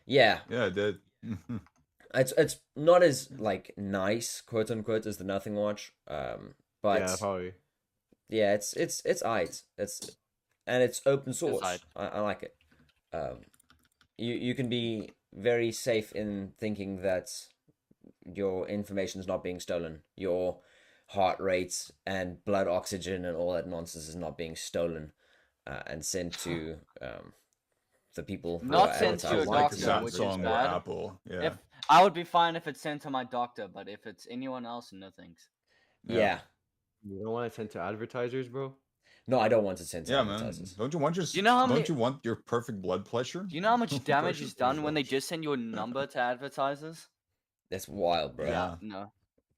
Yeah. Yeah, it did. It's not as like nice, quote unquote, as the Nothing watch. But Yeah, probably. yeah, it's aight. It's open source. aight. I like it. You can be very safe in thinking that your information is not being stolen. Your heart rate and blood oxygen and all that nonsense is not being stolen and sent to the people who Not are sent to a advertising. Like doctor, which is Samsung or bad. Apple. Yeah. If I would be fine if it's sent to my doctor, but if it's anyone else, no thanks. Yeah. You don't want to send to advertisers, bro? No, I don't want to send to Yeah, man. advertisers. Don't you want You know how many- Don't you want your perfect blood pressure? Do you know how much damage Pressure is done when they blood. just send your number to advertisers? That's wild, bro. Yeah. No.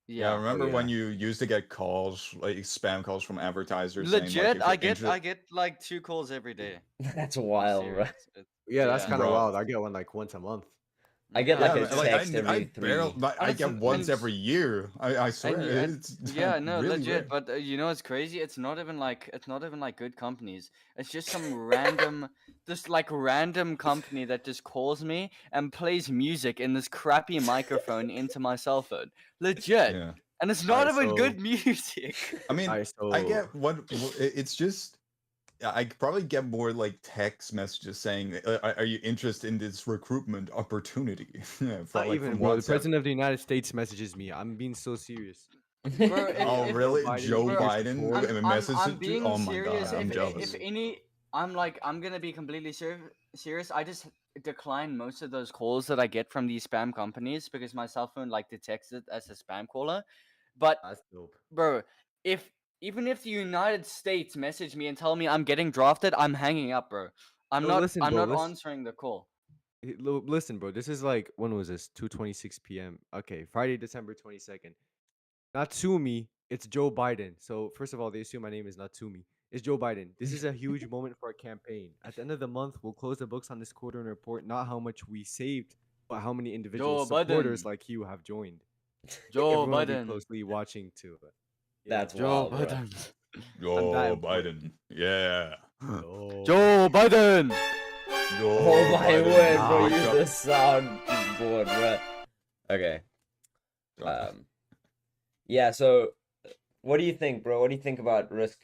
Yeah, remember when yeah. you used to get calls, like spam calls from advertisers? saying, like, Legit, if I you're get inter- I get like 2 calls every day. That's wild, bro. Serious. Yeah, that's Yeah. kind of Bro. wild. I get one like once a month. I get Yeah, like a man, like, text I every barely, three. I And get it's- once and- every year. I swear, And- it's yeah, no, really legit. rare. But you know what's crazy? It's not even like good companies. It's just some random, just like random company that just calls me and plays music in this crappy microphone into my cell phone. Legit. Yeah, And it's not Alright, even so- good music. I mean, Alright, I get it's just. I could probably get more like text messages saying, "Are you interested in this recruitment opportunity?" Yeah, Not like, even, from bro. The WhatsApp. president of the United States messages me. I'm being so serious. Bro, Oh, if- really? Biden Joe is Biden support- messages being you? Oh my serious. god, I'm if, jealous. if any, I'm gonna be completely serious. I just decline most of those calls that I get from these spam companies because my cell phone like detects it as a spam caller. But That's dope. bro, even if the United States message me and tell me I'm getting drafted, I'm hanging up, bro. I'm No, not listen, I'm bro, not listen. answering the call. Listen, bro. This is like, when was this? 2:26 p.m. Okay, Friday, December 22nd. Natsumi, it's Joe Biden. So first of all, they assume my name is Natsumi. It's Joe Biden. This is a huge moment for our campaign. At the end of the month, we'll close the books on this quarter and report not how much we saved, but how many individual Joe supporters Biden. like you have joined. Joe Everyone will be Biden. closely watching too. That's Joe wild, bro. Biden. Joe that Biden. Yeah. Joe Biden. Joe Oh my Biden. word, bro! Wake Use up. the soundboard, bro. Okay. Yeah. So, what do you think, bro? What do you think about Risk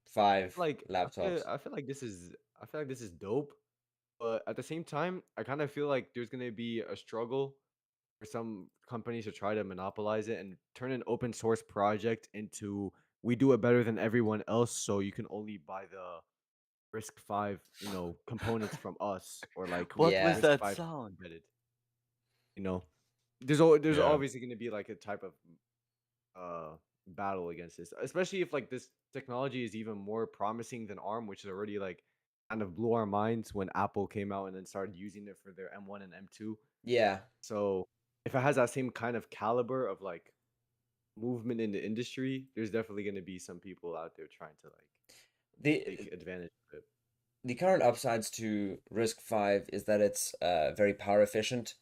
5 Like laptops? I feel like this is dope, but at the same time, I kind of feel like there's gonna be a struggle for some companies to try to monopolize it and turn an open source project into, we do it better than everyone else, so you can only buy the Risk 5, components from us, or like What Yeah. was Risk that 5 sound? embedded. There's Yeah. obviously going to be like a type of battle against this, especially if like this technology is even more promising than ARM, which is already like kind of blew our minds when Apple came out and then started using it for their M1 and M2. Yeah. So if it has that same kind of caliber of like movement in the industry, there's definitely going to be some people out there trying to like The take advantage of it. the current upsides to Risk 5 is that it's very power efficient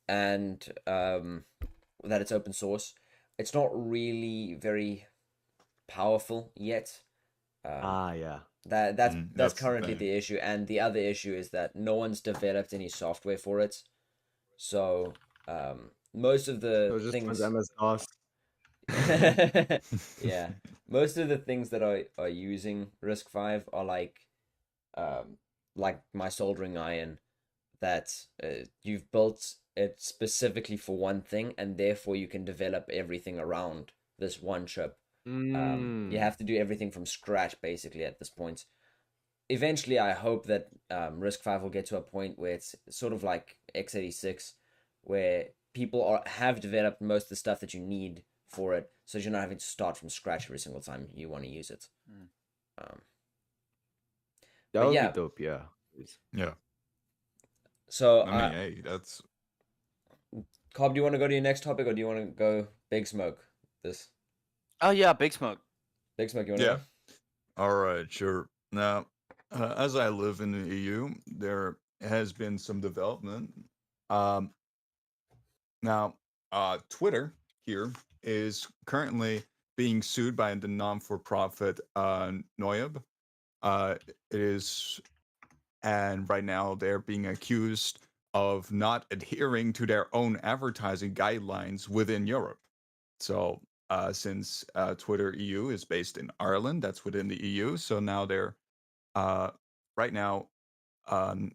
and that it's open source. It's not really very powerful yet. Yeah. That's That's the currently thing. the issue, and the other issue is that no one's developed any software for it. So most of So the it just runs things, MS DOS. yeah, most of the things that are using Risk V are like my soldering iron that you've built it specifically for one thing, and therefore you can develop everything around this one chip. You have to do everything from scratch basically at this point. Eventually, I hope that Risk V will get to a point where it's sort of like x86, where people have developed most of the stuff that you need for it, so you're not having to start from scratch every single time you want to use it. Mm. That But would yeah, be dope. Yeah. Yeah. so I mean, hey, that's Cobb, do you want to go to your next topic, or do you want to go Big Smoke? This Oh yeah, Big Smoke. Big Smoke, you want to yeah. go? All right, sure. Now, as I live in the EU, there has been some development. Um, now, Twitter here is currently being sued by the non-for-profit Noyab. It is, and right now they're being accused of not adhering to their own advertising guidelines within Europe. So, since Twitter EU is based in Ireland, that's within the EU. So now they're uh, right now um,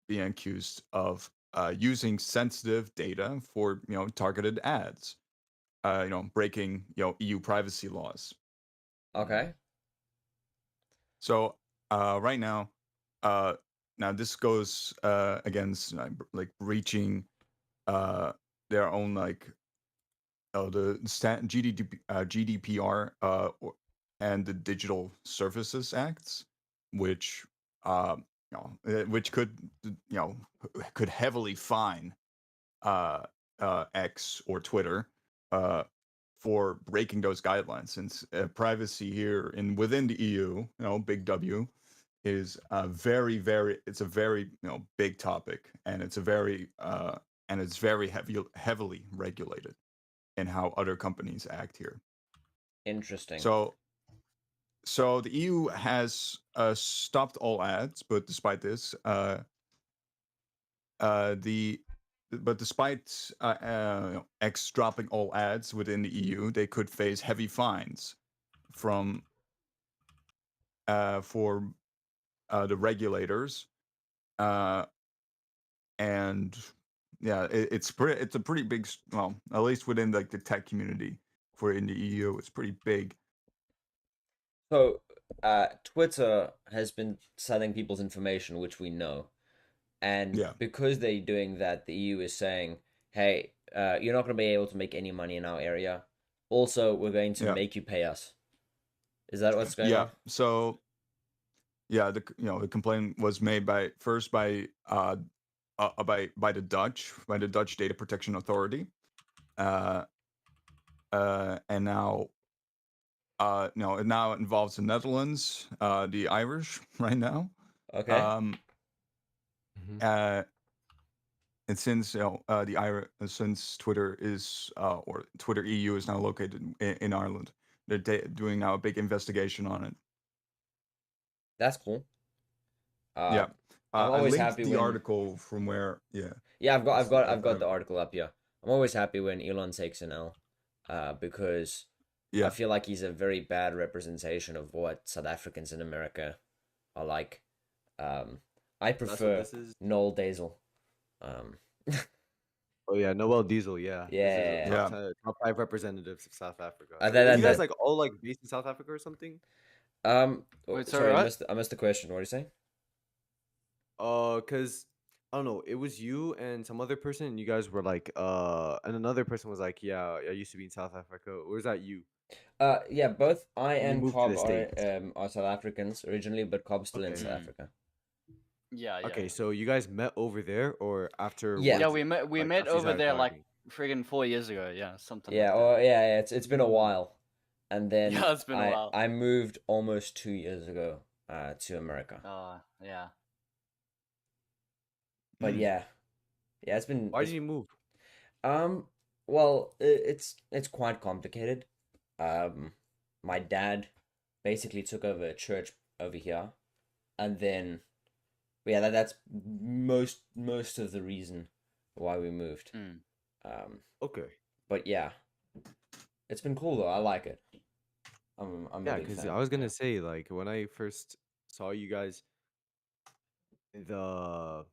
being accused of using sensitive data for targeted ads. Breaking EU privacy laws. Okay. So right now, now this goes against like breaching their own the GDPR and the Digital Services Acts, which which could heavily fine uh, X or Twitter for breaking those guidelines, since privacy here in within the EU, big W, is it's a very big topic, and it's a very and it's very heavily regulated in how other companies act here. Interesting. So the EU has stopped all ads, but despite this, the but despite X dropping all ads within the EU, they could face heavy fines from for the regulators, and yeah, it's a pretty big, well, at least within like the tech community for in the EU, it's pretty big. So, Twitter has been selling people's information, which we know. And Yeah. because they're doing that, the EU is saying, hey, you're not going to be able to make any money in our area. Also, we're going to Yeah. make you pay us. Is that what's going Yeah. on? So yeah, the complaint was made by the Dutch Data Protection Authority, and now no, it now involves the Netherlands, the Irish right now. Okay. And since since Twitter is or Twitter EU is now located in Ireland, they're doing now a big investigation on it. That's cool. Yeah. I'm I always linked happy the when article from where. Yeah. Yeah, I've got the article up here. I'm always happy when Elon takes an L, because I Yeah. feel like he's a very bad representation of what South Africans in America are like. I That's what prefer this is. Noel Dazel. Um, Oh yeah, Noel Diesel. Yeah. This is Yeah. a top 5 representatives of South Africa. that- Are you that- guys like all like based in South Africa or something? Wait, sorry, sorry, what? I missed the question. What are you saying? Cause I don't know, it was you and some other person, and you guys were like, and another person was like, yeah, I used to be in South Africa. Or was that you? Yeah, both I You and moved to Cobb the States. are South Africans originally, but Cobb's still in Okay. South Mm. Africa. Yeah, yeah. Okay, yeah. so you guys met over there or after? Yeah. Yeah, we met after you over started there like talking? friggin' 4 years ago. Yeah, something Yeah, like that. oh yeah, it's been a while, and then Yeah, it's been a while. I moved almost 2 years ago to America. Yeah. But Mm. yeah, it's been Why did you move? well, it's quite complicated. My dad basically took over a church over here, and then yeah, that's most of the reason why we moved. Okay. But yeah, it's been cool though. I like it. I'm a Yeah, big because fan. I was gonna say, like, when I first saw you guys, the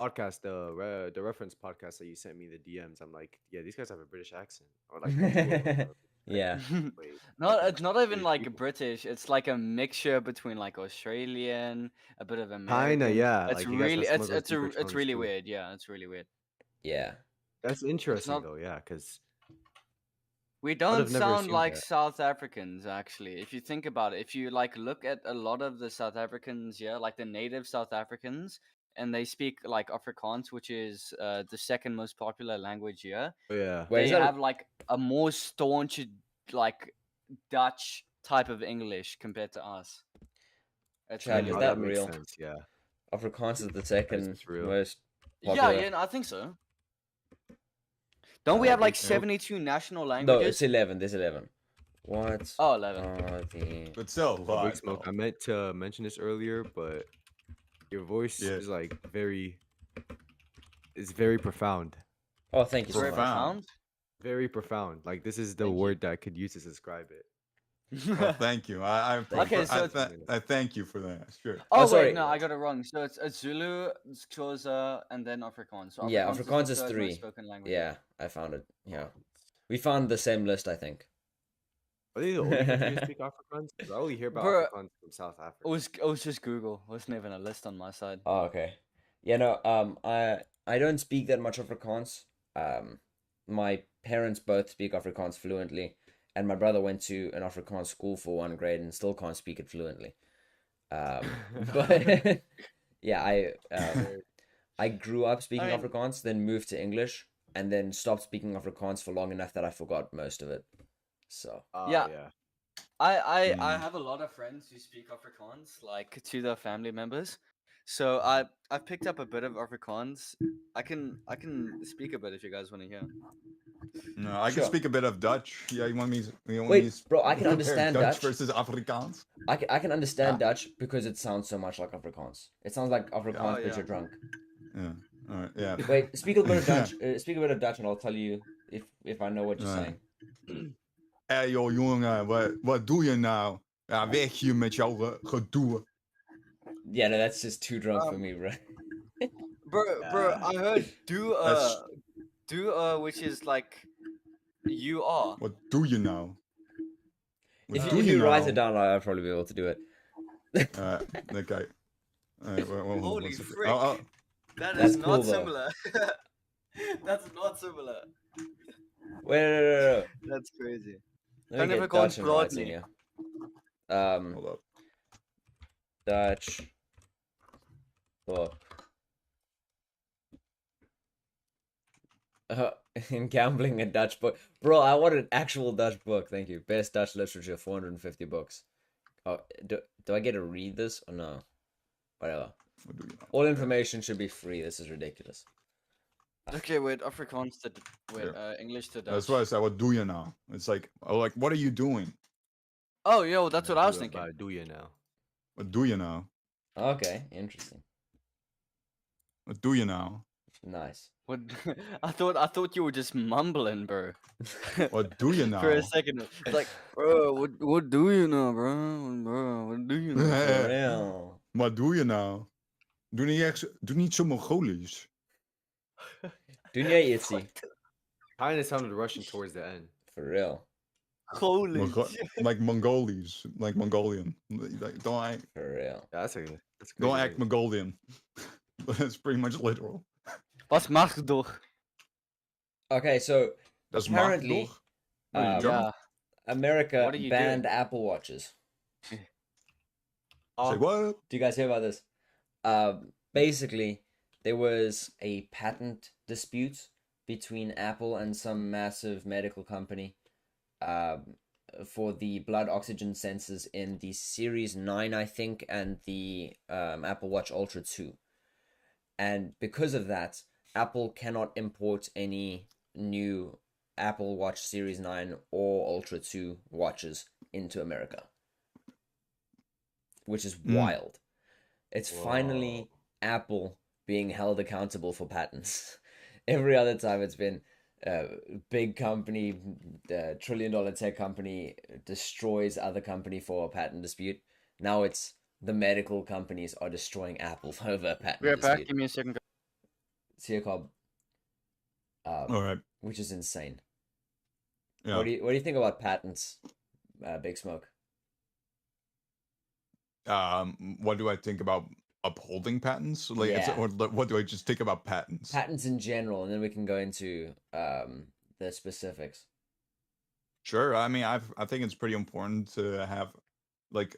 podcast, the reference podcast that you sent me the DMs, I'm like, yeah, these guys have a British accent, or like multiple. Yeah. Wait, Not okay, it's not even British like people. British. It's like a mixture between like Australian, a bit of Kinda, American. yeah. It's Like you guys have really some of those deeper it's tones really too. weird. Yeah, it's really weird. Yeah. That's It's interesting not. though, yeah, because We I'd don't have never sound assumed like that. South Africans actually. If you think about it, if you like look at a lot of the South Africans, yeah, like the native South Africans, and they speak like Afrikaans, which is the second most popular language here. Oh, yeah. Wait, is They that have like a more staunch like Dutch type of English compared to us. It's Chad, really is Oh, that that makes real? sense, yeah. Afrikaans is the That is second real. most Yeah, popular. yeah, I think so. Don't we have like Nope. 72 national No, languages? it's 11. There's 11. What? Oh, 11. are the... But still, a Big lot. Smoke, though. I meant to mention this earlier, but your voice Yeah. is like it's very profound. Oh, thank you so Very much. Profound. Very profound. Like this is the Thank you. word that I could use to describe it. Well, thank you. Okay, so I thank you for that. Sure. Oh, sorry. wait, no, I got it wrong. So it's Zulu, it's Xhosa, and then Afrikaans. So Yeah, Afrikaans Afrikaans the is third 3. most spoken language. Yeah, I found it. Yeah. We found the same list, I think. Are they the only country to speak Afrikaans? 'Cause I only hear about Bro, Afrikaans from South Africa. It was just Google. It wasn't even a list on my side. Oh, okay. Yeah, no, I don't speak that much Afrikaans. My parents both speak Afrikaans fluently, and my brother went to an Afrikaans school for 1 grade and still can't speak it fluently. But yeah, I grew up speaking mean- Afrikaans, then moved to English, and then stopped speaking Afrikaans for long enough that I forgot most of it. So Yeah. Yeah. I Mm. have a lot of friends who speak Afrikaans, like to their family members. So I've picked up a bit of Afrikaans. I can speak a bit if you guys want to hear. No, I Sure. can speak a bit of Dutch. Yeah, you want me? Wait, bro, I can compare understand Dutch Dutch. versus Afrikaans. I can understand Dutch because it sounds so much like Afrikaans. It sounds like Afrikaans, but yeah. you're drunk. Yeah. All right. Yeah. Wait, speak a bit of Dutch. Speak a bit of Dutch, and I'll tell you if I know what you're Right. saying. Hey joh, jongen, wat doe je nou? Ja, weg hier met jouw gedoe. Yeah, no, that's just too drunk for me, bro. Bro, I heard That's- which is like you are. Wat doe je nou? Wat If doe you je write nou? it down, I'll probably be able to do it. Okay. Holy frick. Oh, That That's is cool, not though. simimer. That's not similar. Wait, no. That's crazy. Let me Kan get Afrikaans Dutch and praat writing nie. here. hold up. Dutch book. In gambling, a Dutch book. Bro, I want an actual Dutch book. Thank you. Best Dutch literature, 450 books. Oh, do I get to read this or no? Whatever. Wat doe je nou? All information should be free. This is ridiculous. Okay, wait, Afrikaans to Yeah. English to Dutch. That's why I said, what do you now? It's like, what are you doing? Oh, yo, that's what I was thinking. Do you now? What do you now? Okay, interesting. What do you now? Nice. What? I thought you were just mumbling, bro. What do you now? For a second, it's like, bro, what do you know, bro? Bro, what do you know? For real. Wat doe je nou? Doe niet zo Mongolisch. Dunya Itzy. Kind of sounded Russian towards the end. For real. Holy Like Mongolisch, like Mongolian. Like, don't act, For real. Yeah, that's a crazy don't act name. Mongolian. That's pretty much literal. Was mag doch? Okay, so That's apparently, toch? What are you, German? Yeah. America What are you banned doing? Apple Watches. Say what? Do you guys hear about this? Basically, there was a patent dispute between Apple and some massive medical company for the blood oxygen sensors in the Series 9, I think, and the Apple Watch Ultra 2. And because of that, Apple cannot import any new Apple Watch Series 9 or Ultra 2 watches into America, which is wild. It's Whoa. finally Apple being held accountable for patents. Every other time it's been big company, trillion-dollar tech company destroys other company for a patent dispute. Now it's the medical companies are destroying Apple over a patent Be right back. dispute. Give me a second. Cobb, All right. which is insane. Yeah. What do you think about patents, Big Smoke? What do I think about upholding patents? Like, Yeah. or what do I just think about patents? Patents in general, and then we can go into the specifics. Sure. I mean, I think it's pretty important to have, like,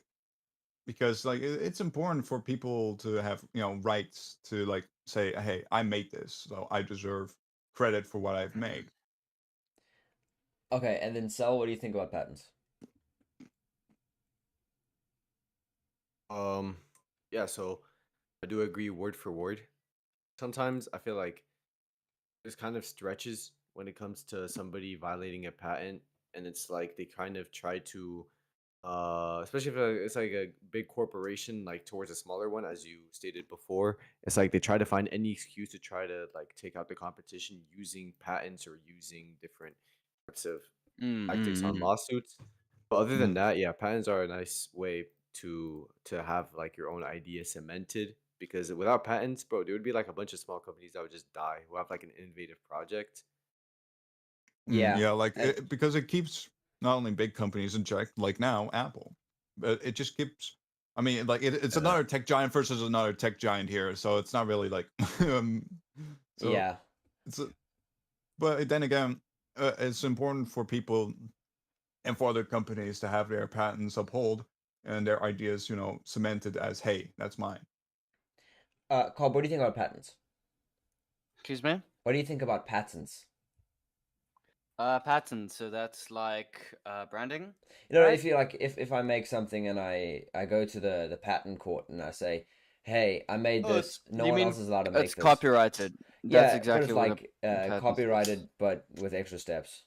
because like it's important for people to have rights to like say, hey, I made this, so I deserve credit for what I've made. Okay, and then Sal, what do you think about patents? Yeah, so I do agree word for word. Sometimes I feel like there's kind of stretches when it comes to somebody violating a patent, and it's like they kind of try to especially if it's like a big corporation like towards a smaller one, as you stated before, it's like they try to find any excuse to try to like take out the competition using patents or using different types of tactics on lawsuits. But other than that, yeah, patents are a nice way to have like your own idea cemented, because without patents, bro, there would be like a bunch of small companies that would just die who have like an innovative project. Yeah. Yeah, like and- because it keeps not only big companies in check, like now Apple, but it just keeps. I mean, like it's another tech giant versus another tech giant here, so it's not really like. So yeah. it's but then again, it's important for people and for other companies to have their patents upheld and their ideas, cemented as, hey, that's mine. Cobb, what do you think about patents? Excuse me. What do you think about patents? Patents. So that's like branding. If Right? you like, if I make something and I go to the patent court and I say, hey, I made Oh, this. No you one mean else is allowed to make it's this. copyrighted? That's Yeah, but exactly it's what like a patent is. copyrighted, but with extra steps.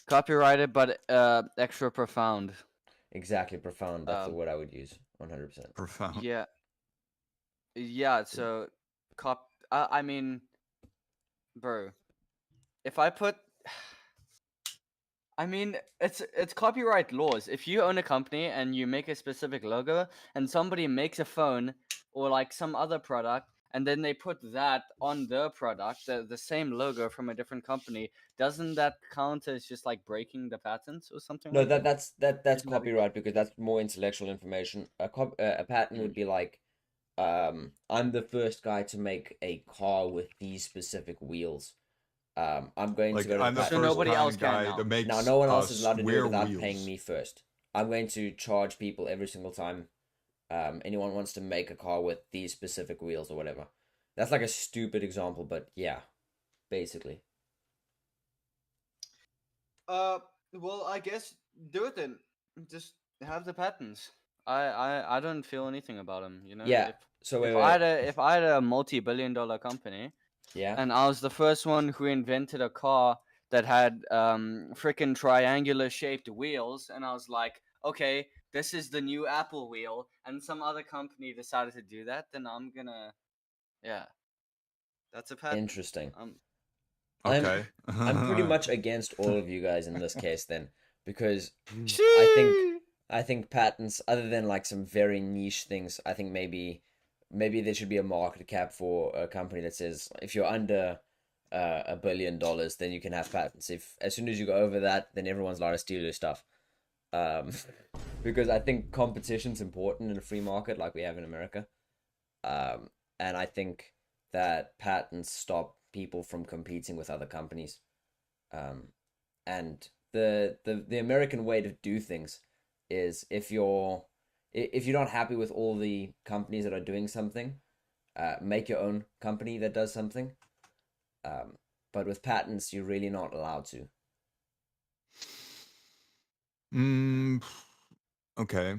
Copyrighted, but extra profound. Exactly, profound. That's the Um, word I would use. 100%. Profound. yeah, yeah. So, I mean, bro, if I put, I mean, it's copyright laws. If you own a company and you make a specific logo, and somebody makes a phone or like some other product, and then they put that on their product, the same logo from a different company, doesn't that count as just like breaking the patents or something No, like that? that's Isn't that copyright because that's more intellectual information. A patent would be like, I'm the first guy to make a car with these specific wheels. I'm going to Like go to I'm the the So patent first court. nobody else kind of can guy now. that makes Now, no one else is allowed to do it square without wheels. paying me first. I'm going to charge people every single time anyone wants to make a car with these specific wheels or whatever. That's like a stupid example, but yeah, basically. Well, I guess do it then. Just have the patents. I don't feel anything about them. You know, Yeah. So if wait. if I had a multi-billion-dollar company Yeah. and I was the first one who invented a car that had freaking triangular shaped wheels, and I was like, okay, this is the new Apple wheel, and some other company decided to do that, then I'm gonna, yeah, that's a patent. Interesting. Um, Okay. I'm pretty much against all of you guys in this case then, because Sheesh. I think patents, other than like some very niche things, I think maybe there should be a market cap for a company that says if you're under $1 billion, then you can have patents. If as soon as you go over that, then everyone's allowed to steal your stuff. Um, because I think competition's important in a free market like we have in America. And I think that patents stop people from competing with other companies. And the American way to do things is if you're not happy with all the companies that are doing something, make your own company that does something. But with patents, you're really not allowed to. Okay.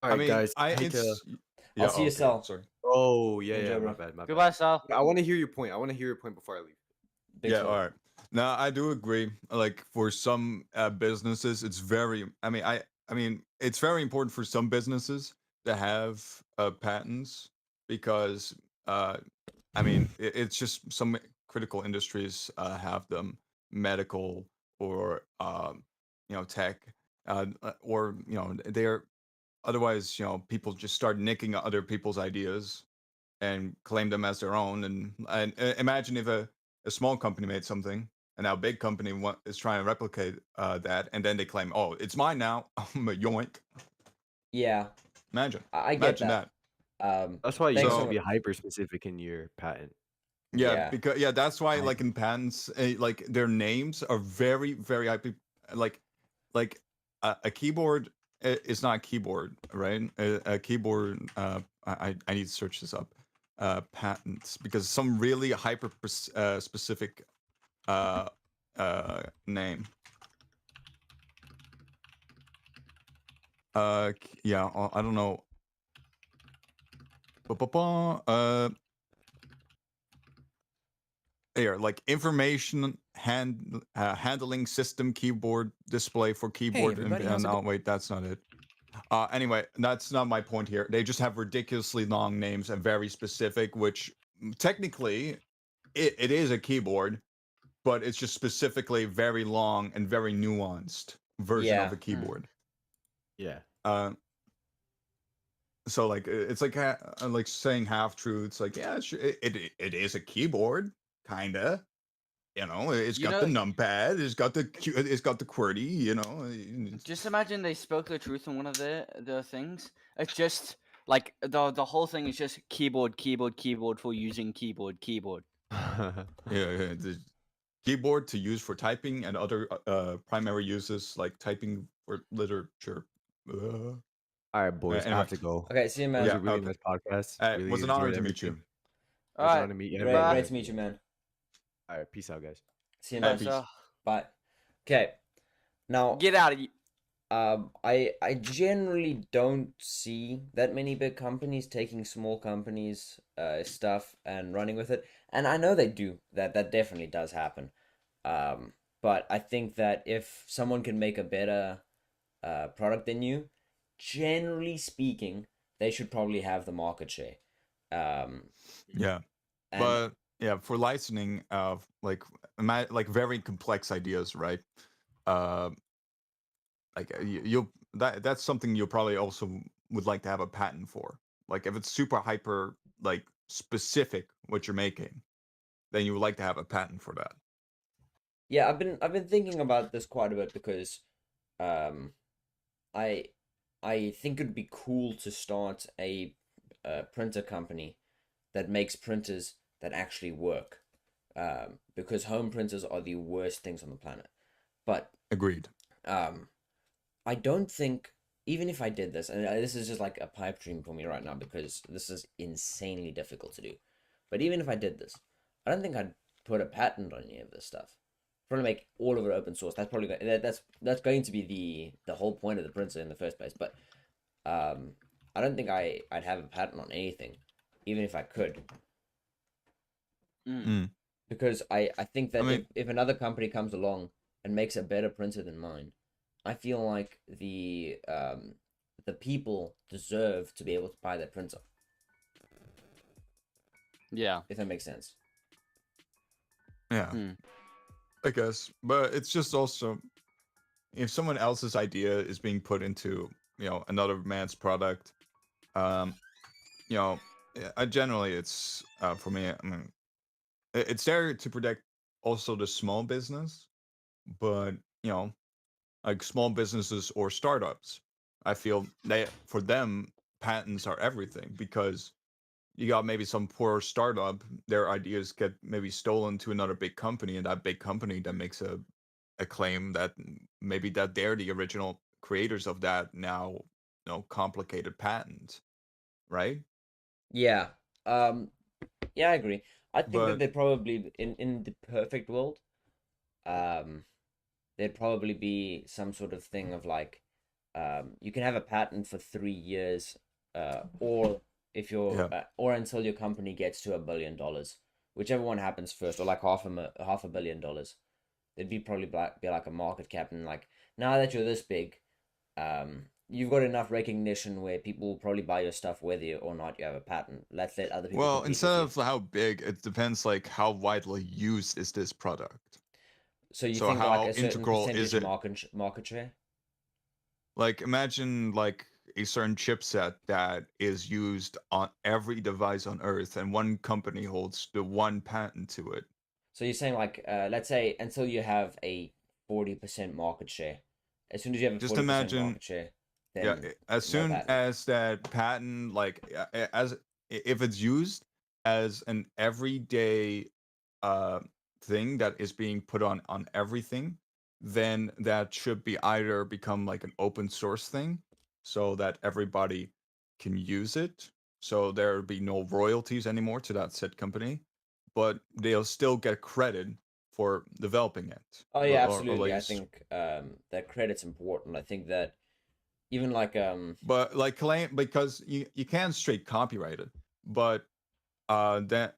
All I right, mean, guys. I hate it's to. yeah. I'll see you, Okay, Sal. sorry. Oh yeah, Enjoy, yeah. bro. My bad. My bad. Goodbye, Sal. I want to hear your point. I want to hear your point before I leave. Big Yeah, smoke. all right. Now I do agree. Like for some businesses, it's very. I mean, it's very important for some businesses to have patents because I mean it's just some critical industries have them, medical or tech, or they're otherwise people just start nicking other people's ideas and claim them as their own. And imagine if a small company made something, and now a big company is trying to replicate that, and then they claim, oh, it's mine now. I'm a yoink. Yeah, Imagine, I get imagine that. that. That's why you Thanks have so to be much. hyper specific in your patent. Yeah, Yeah. because that's why I like in patents, like their names are very very like like a keyboard is not a keyboard, right? A keyboard. I need to search this up. Patents, because some really hyper specific name. Yeah, I don't know. Ba-ba-ba, here, like information handling system, keyboard display for keyboard. everybody, how's it No, wait, that's not it. Anyway, that's not my point here. They just have ridiculously long names and very specific, which technically it is a keyboard, but it's just specifically very long and very nuanced version of Yeah. a keyboard. yeah. Uh, so like it's like saying half truths. Like yeah, it is a keyboard, kinda. It's You got the know, numpad. It's got the QWERTY. just imagine they spoke the truth in one of the things. It's just like the whole thing is just keyboard, keyboard, keyboard for using keyboard, keyboard. Yeah, the keyboard to use for typing and other primary uses like typing for literature. All right, boys, I Anyway. have to go. Okay, see you, It man. was Yeah, a really okay. nice podcast. It Really was an honor enjoyed to meet you. everything. It All was an right, honor to meet you. Great, Bye. great to meet you, man. All right, peace out, guys. See you, Hey, man. peace. Bye. Okay. Now, Get out of here. I generally don't see that many big companies taking small companies' stuff and running with it, and I know they do. That definitely does happen. But I think that if someone can make a better product than you, generally speaking, they should probably have the market share. Yeah, And but yeah, for licensing of like very complex ideas, right? Uh, you'll that's something you'll probably also would like to have a patent for. Like if it's super hyper like specific what you're making, then you would like to have a patent for that. yeah, I've been thinking about this quite a bit because um, I think it'd be cool to start a printer company that makes printers that actually work. Because home printers are the worst things on the planet. But Agreed. I don't think, even if I did this, and this is just like a pipe dream for me right now because this is insanely difficult to do. But even if I did this, I don't think I'd put a patent on any of this stuff. Probably make all of it open source. That's probably that's going to be the whole point of the printer in the first place. But I don't think I'd have a patent on anything, even if I could. Because I think that if another company comes along and makes a better printer than mine, I feel like the people deserve to be able to buy that printer. Yeah. If that makes sense. Yeah. I guess. But it's just also if someone else's idea is being put into, another man's product, generally it's for me, I mean, it's there to protect also the small business, but like small businesses or startups, I feel for them patents are everything because you got maybe some poor startup, their ideas get maybe stolen to another big company, and that big company then makes a claim that maybe that they're the original creators of that now complicated patent, right? Yeah. Yeah, I agree. I think that But they'd probably in the perfect world, there'd probably be some sort of thing of like, you can have a patent for 3 years, or if you're, or until your company gets to $1 billion, whichever one happens first, or like half a billion dollars. There'd be probably be like a market cap, and like now that you're this big, you've got enough recognition where people will probably buy your stuff whether or not you have a patent. Let's let other people Well, compete instead with you. of how big, it depends like how widely used is this product. So you So think like how a certain integral is percentage it? market share? Like imagine like a certain chipset that is used on every device on Earth, and one company holds the one patent to it. So you're saying like let's say until you have a 40% market share. As soon as you have a Just 40% imagine, market share, yeah, then as no soon patent. as that patent, like as if it's used as an everyday uh thing that is being put on everything, then that should be either become like an open source thing so that everybody can use it, so there would be no royalties anymore to that said company, but they'll still get credit for developing it. Oh yeah, Or at absolutely. I least, think that credit's important. I think that even like but like claim, because you can straight copyright it, but that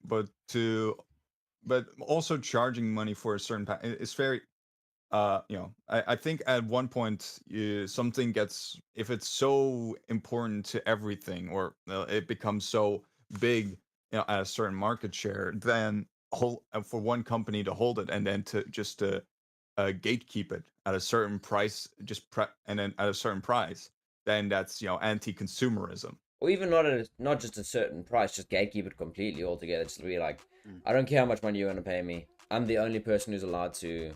but also charging money for a certain it's very I think at one point something gets, if it's so important to everything, or it becomes so big, at a certain market share, then for one company to hold it and then to just to gatekeep it at a certain price, and then at a certain price, then that's anti-consumerism. or even not just a certain price, just gatekeep it completely altogether. Just be like, Mm. I don't care how much money you're gonna pay me. I'm the only person who's allowed to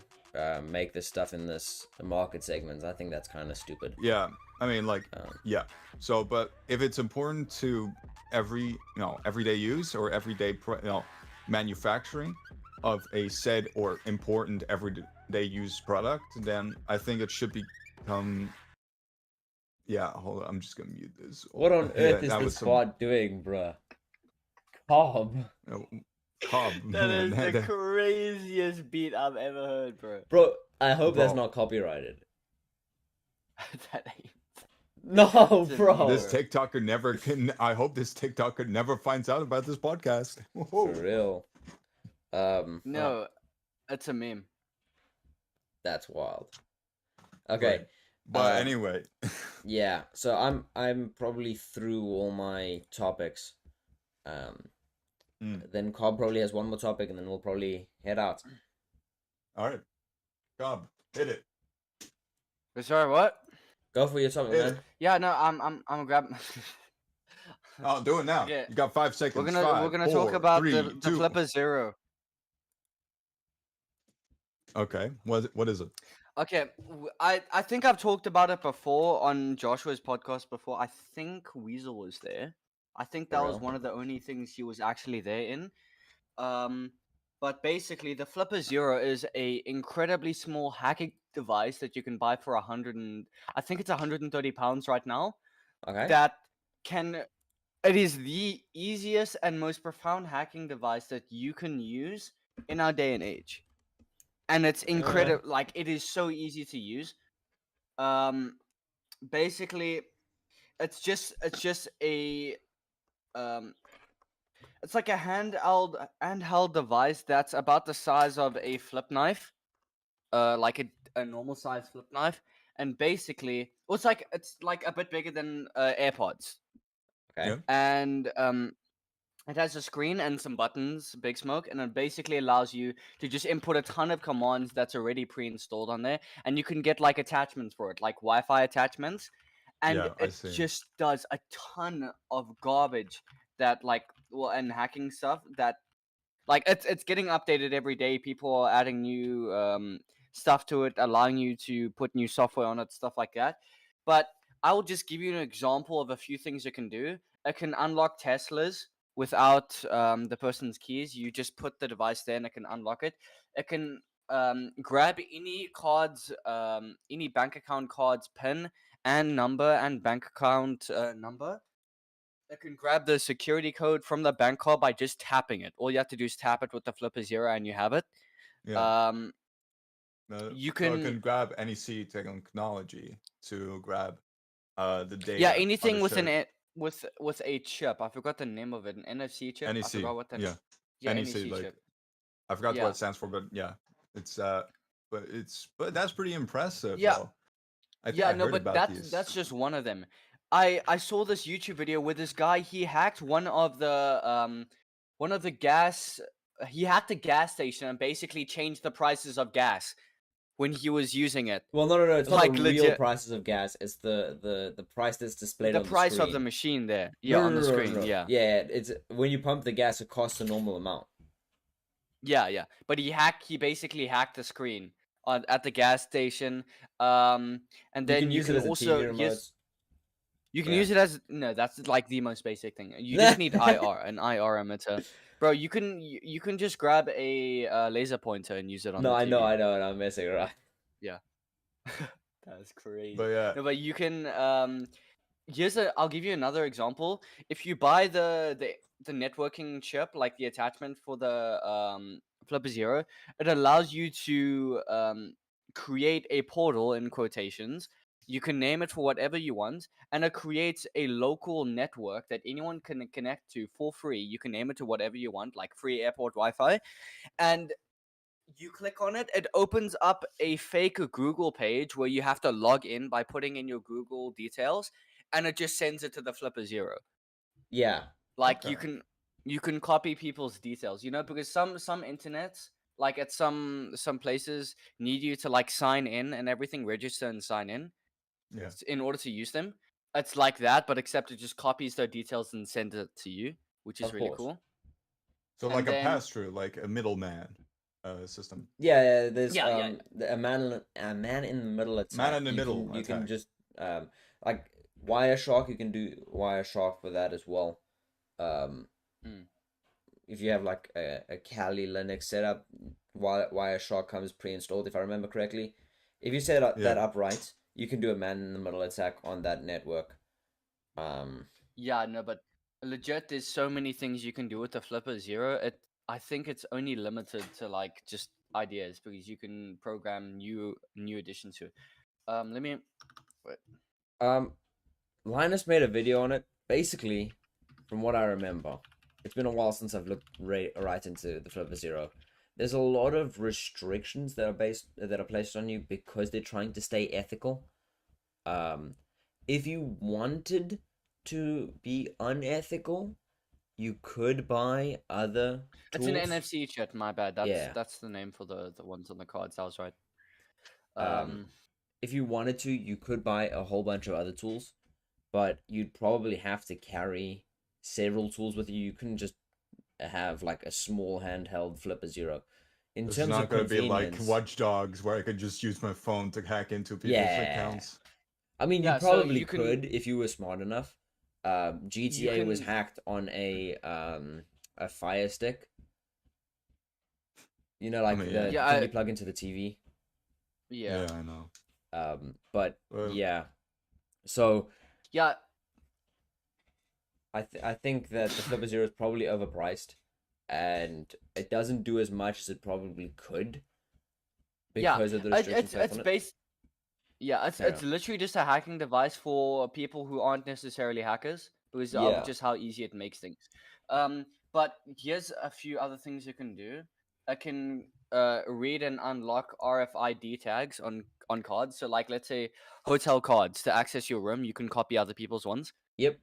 make this stuff in this market segment. I think that's kind of stupid. Yeah, I mean, like, Um, yeah. So, but if it's important to everyday use or everyday manufacturing of a said or important everyday use product, then I think it should become. Yeah, hold on. I'm just gonna mute this. what on Yeah, earth is that the was squad doing, bruh? Cobb. uh, Cobb. That is Man, the craziest beat I've ever heard, bro. Bro, I hope that's Bro. not copyrighted. That ain't. No, It's a bro. This meme, TikToker never can. I hope this TikToker never finds out about this podcast. For real. No, it's a meme. That's wild. Okay. Right. But um, anyway, Yeah, so I'm probably through all my topics. Then Cobb probably has one more topic, and then we'll probably head out. all right, Cobb, hit it. Sorry, what? Go for your topic, Hit man. it. Yeah, no, I'm grabbing. Oh, do it now. Okay. You got 5 seconds. We're Five, gonna talk four, about three, the two. Flipper Zero. Okay, what is it? Okay, I think I've talked about it before on Joshua's podcast before. I think Weasel was there. I think that was Well, one of the only things he was actually there in. But basically, the Flipper Zero is a incredibly small hacking device that you can buy for I think it's £130 right now. Okay. That can. It is the easiest and most profound hacking device that you can use in our day and age, and it's incredible. Like, it is so easy to use. Basically, it's just a it's like a handheld device that's about the size of a flip knife, like a normal size flip knife, and basically, well, it's like a bit bigger than AirPods, Okay. Yeah. and it has a screen and some buttons, Big Smoke, and it basically allows you to just input a ton of commands that's already pre-installed on there, and you can get like attachments for it, like Wi-Fi attachments, and Yeah, I it see. just does a ton of garbage that and hacking stuff that it's getting updated every day. People are adding new stuff to it, allowing you to put new software on it, stuff like that. But I will just give you an example of a few things it can do. It can unlock Teslas without the person's keys. You just put the device there and it can unlock it. It can grab any cards, any bank account cards PIN and number and bank account number. It can grab the security code from the bank card by just tapping it. All you have to do is tap it with the Flipper Zero and you have it. Yeah. You So it can can grab any C technology to grab the data. yeah, anything with understood. with a chip. I forgot the name of it. An NFC chip. I NEC. forgot what that. Yeah. Yeah, NEC, NEC like, chip. I forgot Yeah. what it stands for, but yeah, it's but that's pretty impressive. Yeah. Though. I think Yeah, I no, heard but about that's these. just one of them. I saw this YouTube video where this guy he hacked one of the gas he hacked a gas station and basically changed the prices of gas when he was using it. Well, no. It's not the Like real legit prices of gas. It's the price that's displayed the on the price of the screen. machine there. No, Yeah, on the no. screen, yeah. Yeah, it's when you pump the gas, it costs a normal amount. Yeah. But he basically hacked the screen at the gas station. And You then can you use it can as a TV also remote. you can Yeah. use it as no, that's like the most basic thing. You just need an IR emitter. Bro, you can just grab a laser pointer and use it on No, the I TV. know, and I'm messing around. Yeah. That's crazy. But yeah, No, but you can I'll give you another example. If you buy the networking chip, like the attachment for the Flipper Zero, it allows you to create a portal in quotations. You can name it for whatever you want, and it creates a local network that anyone can connect to for free. You can name it to whatever you want, like free airport Wi-Fi, and you click on it, it opens up a fake Google page where you have to log in by putting in your Google details, and it just sends it to the Flipper Zero. Yeah. Like Okay. you can copy people's details, because some internets, like at some places, need you to like sign in and everything, register and sign in Yeah. in order to use them. It's like that, but except it just copies their details and sends it to you, which is Of really course. cool. So And like a then- pass-through, like a middleman system. Yeah, there's Yeah. a man in the middle attack. Man in the middle You can attack. just like Wireshark. You can do Wireshark for that as well. Mm. If you have like a Kali Linux setup, Wireshark comes pre-installed. If I remember correctly, if you set that up right, you can do a man in the middle attack on that network. Yeah, no, but legit, there's so many things you can do with the Flipper Zero. I think it's only limited to like just ideas because you can program new additions to it. Let me. Wait. Linus made a video on it. Basically, from what I remember, it's been a while since I've looked right into the Flipper Zero. There's a lot of restrictions that are placed on you because they're trying to stay ethical. If you wanted to be unethical, you could buy other tools. It's an NFC chip. My bad. That's the name for the ones on the cards. I was right. If you wanted to, you could buy a whole bunch of other tools, but you'd probably have to carry several tools with you. You couldn't just have like a small handheld Flipper Zero. It's not going to be like Watch Dogs where I could just use my phone to hack into people's accounts. I mean, Yeah, you so probably you can- could if you were smart enough. GTA was hacked on a Fire Stick. You know, like I mean, the yeah. thing you plug into the TV. Yeah. I know. But Well- yeah, so Yeah. I think that the Flipper Zero is probably overpriced, and it doesn't do as much as it probably could because of the restrictions placed on it. based. Yeah, it's literally just a hacking device for people who aren't necessarily hackers because Yeah. of just how easy it makes things. But here's a few other things you can do. I can read and unlock RFID tags on cards. So like let's say hotel cards to access your room, you can copy other people's ones. Yep.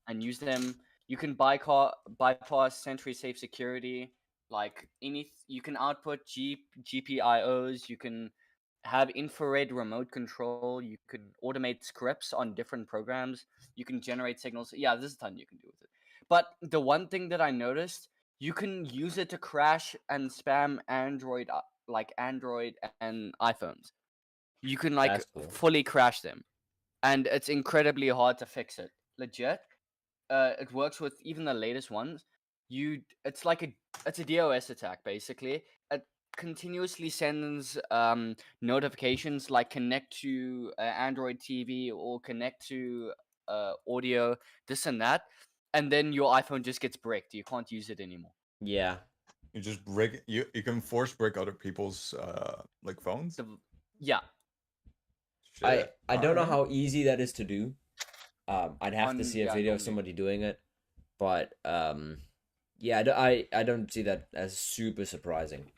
And use them. You can bypass Sentry Safe security. Like you can output GPIOs. You can have infrared remote control. You can automate scripts on different programs. You can generate signals. Yeah, there's a ton you can do with it. But the one thing that I noticed, you can use it to crash and spam Android and iPhones. You can like That's cool. fully crash them, and it's incredibly hard to fix it. Legit, it works with even the latest ones. It's a DOS attack basically. It continuously sends notifications like connect to Android TV or connect to audio, this and that, and then your iPhone just gets bricked. You can't use it anymore. Yeah. You just break. You can force break other people's like phones. Yeah. Shit. I don't know Alright. how easy that is to do. I'd have to On- see a yeah, video of normally. somebody doing it, but yeah, I don't see that as super surprising.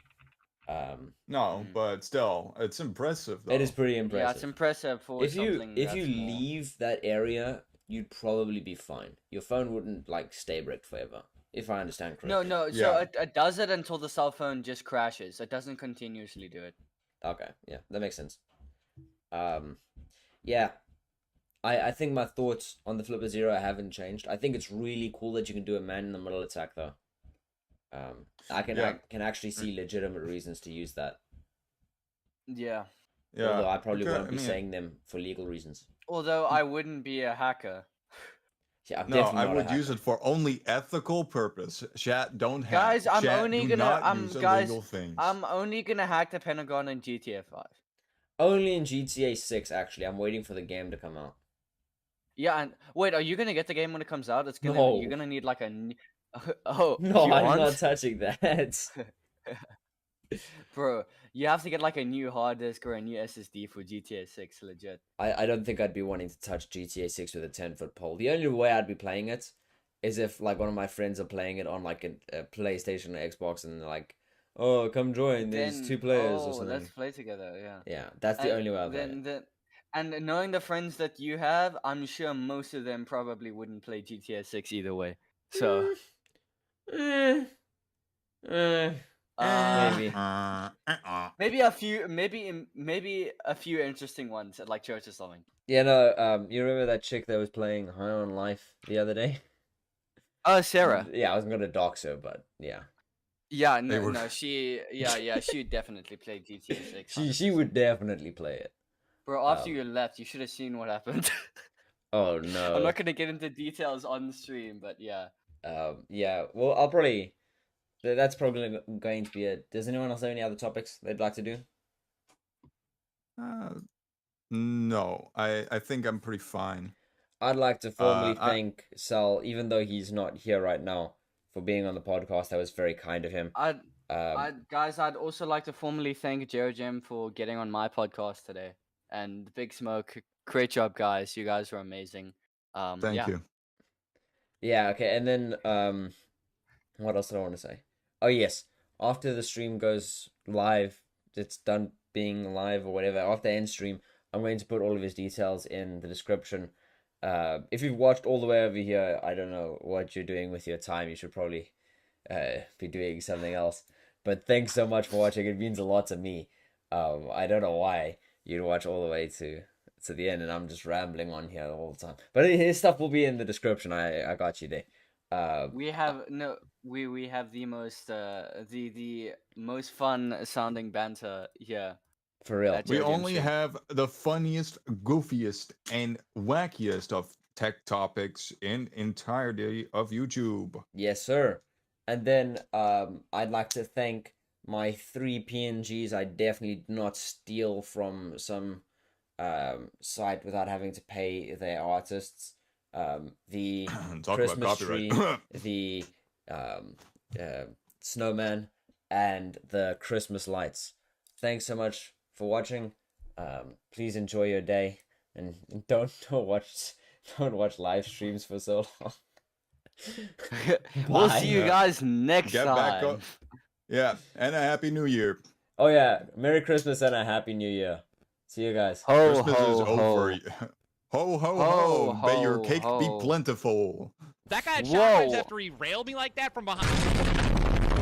No, but still, it's impressive though. It is pretty Yeah, impressive. it's impressive for If you something if you that's more- leave that area, you'd probably be fine. Your phone wouldn't like stay bricked forever, if I understand correctly. No, so Yeah. it does it until the cell phone just crashes. It doesn't continuously do it. Okay, yeah, that makes sense. Yeah, I think my thoughts on the Flipper Zero haven't changed. I think it's really cool that you can do a man in the middle attack though. I can actually see legitimate reasons to use that. Yeah. Although I probably because- won't be I mean, saying them for legal reasons. Although I wouldn't be a hacker. Yeah, I'm No, definitely I not a would use hacker. it for only ethical purpose. Chat, don't hack. Guys, I'm Chat, only do gonna- not I'm- use guys, illegal things. I'm only gonna hack the Pentagon in GTA 5. Only in GTA 6 actually. I'm waiting for the game to come out. Yeah, and wait, are you gonna get the game when it comes out? It's gonna No. you're gonna need like a oh No, you I'm aren't? not touching that. Bro, you have to get like a new hard disk or a new SSD for GTA 6, legit. I don't think I'd be wanting to touch GTA 6 with a 10-foot pole. The only way I'd be playing it is if like one of my friends are playing it on like a PlayStation or Xbox and they're like, oh, come join, there's Then, 2 players oh, or something. let's play together, yeah. Yeah, that's the only way I'll play it. And knowing the friends that you have, I'm sure most of them probably wouldn't play GTA 6 either way. So, Maybe. maybe a few, maybe a few interesting ones at like church or something. Yeah, no, you remember that chick that was playing High on Life the other day? Oh, Sarah. Yeah, I wasn't gonna dox her, but yeah. Yeah, They no, were- no, she would definitely play GTA 6. She would definitely play it. Bro, after um, you left, you should have seen what happened. Oh no. I'm not gonna get into details on the stream, but yeah. Yeah, well, I'll probably. That's probably going to be it. Does anyone else have any other topics they'd like to do? No, I think I'm pretty fine. I'd like to formally I- thank Sal, even though he's not here right now, for being on the podcast. That was very kind of him. Guys, I'd also like to formally thank Jerojim for getting on my podcast today. And Big Smoke, great job, guys. You guys were amazing. Thank yeah. you. Yeah, okay, and then what else did I want to say? Oh yes, after the stream goes live, it's done being live or whatever. After end stream, I'm going to put all of his details in the description. If you've watched all the way over here, I don't know what you're doing with your time. You should probably be doing something else. But thanks so much for watching. It means a lot to me. I don't know why you'd watch all the way to the end, and I'm just rambling on here all the time. But his stuff will be in the description. I got you there. We have we have the most the most fun sounding banter here. For real. That's We Jerojim only stream. have the funniest, goofiest, and wackiest of tech topics in entirety of YouTube. Yes, sir. And then I'd like to thank my 3 PNGs I definitely did not steal from some site without having to pay their artists. The Talk Christmas about copyright. tree, the snowman, and the Christmas lights. Thanks so much for watching. Please enjoy your day, and don't watch live streams for so long. We'll Bye. see you guys next Get time. back up. Yeah, and a happy new year. Oh yeah, Merry Christmas and a Happy New Year. See you guys. Ho Christmas ho is ho. over. Ho, ho, Ho, ho. May your ho, cake be ho. plentiful. That guy Whoa. shot after he railed me like that from behind.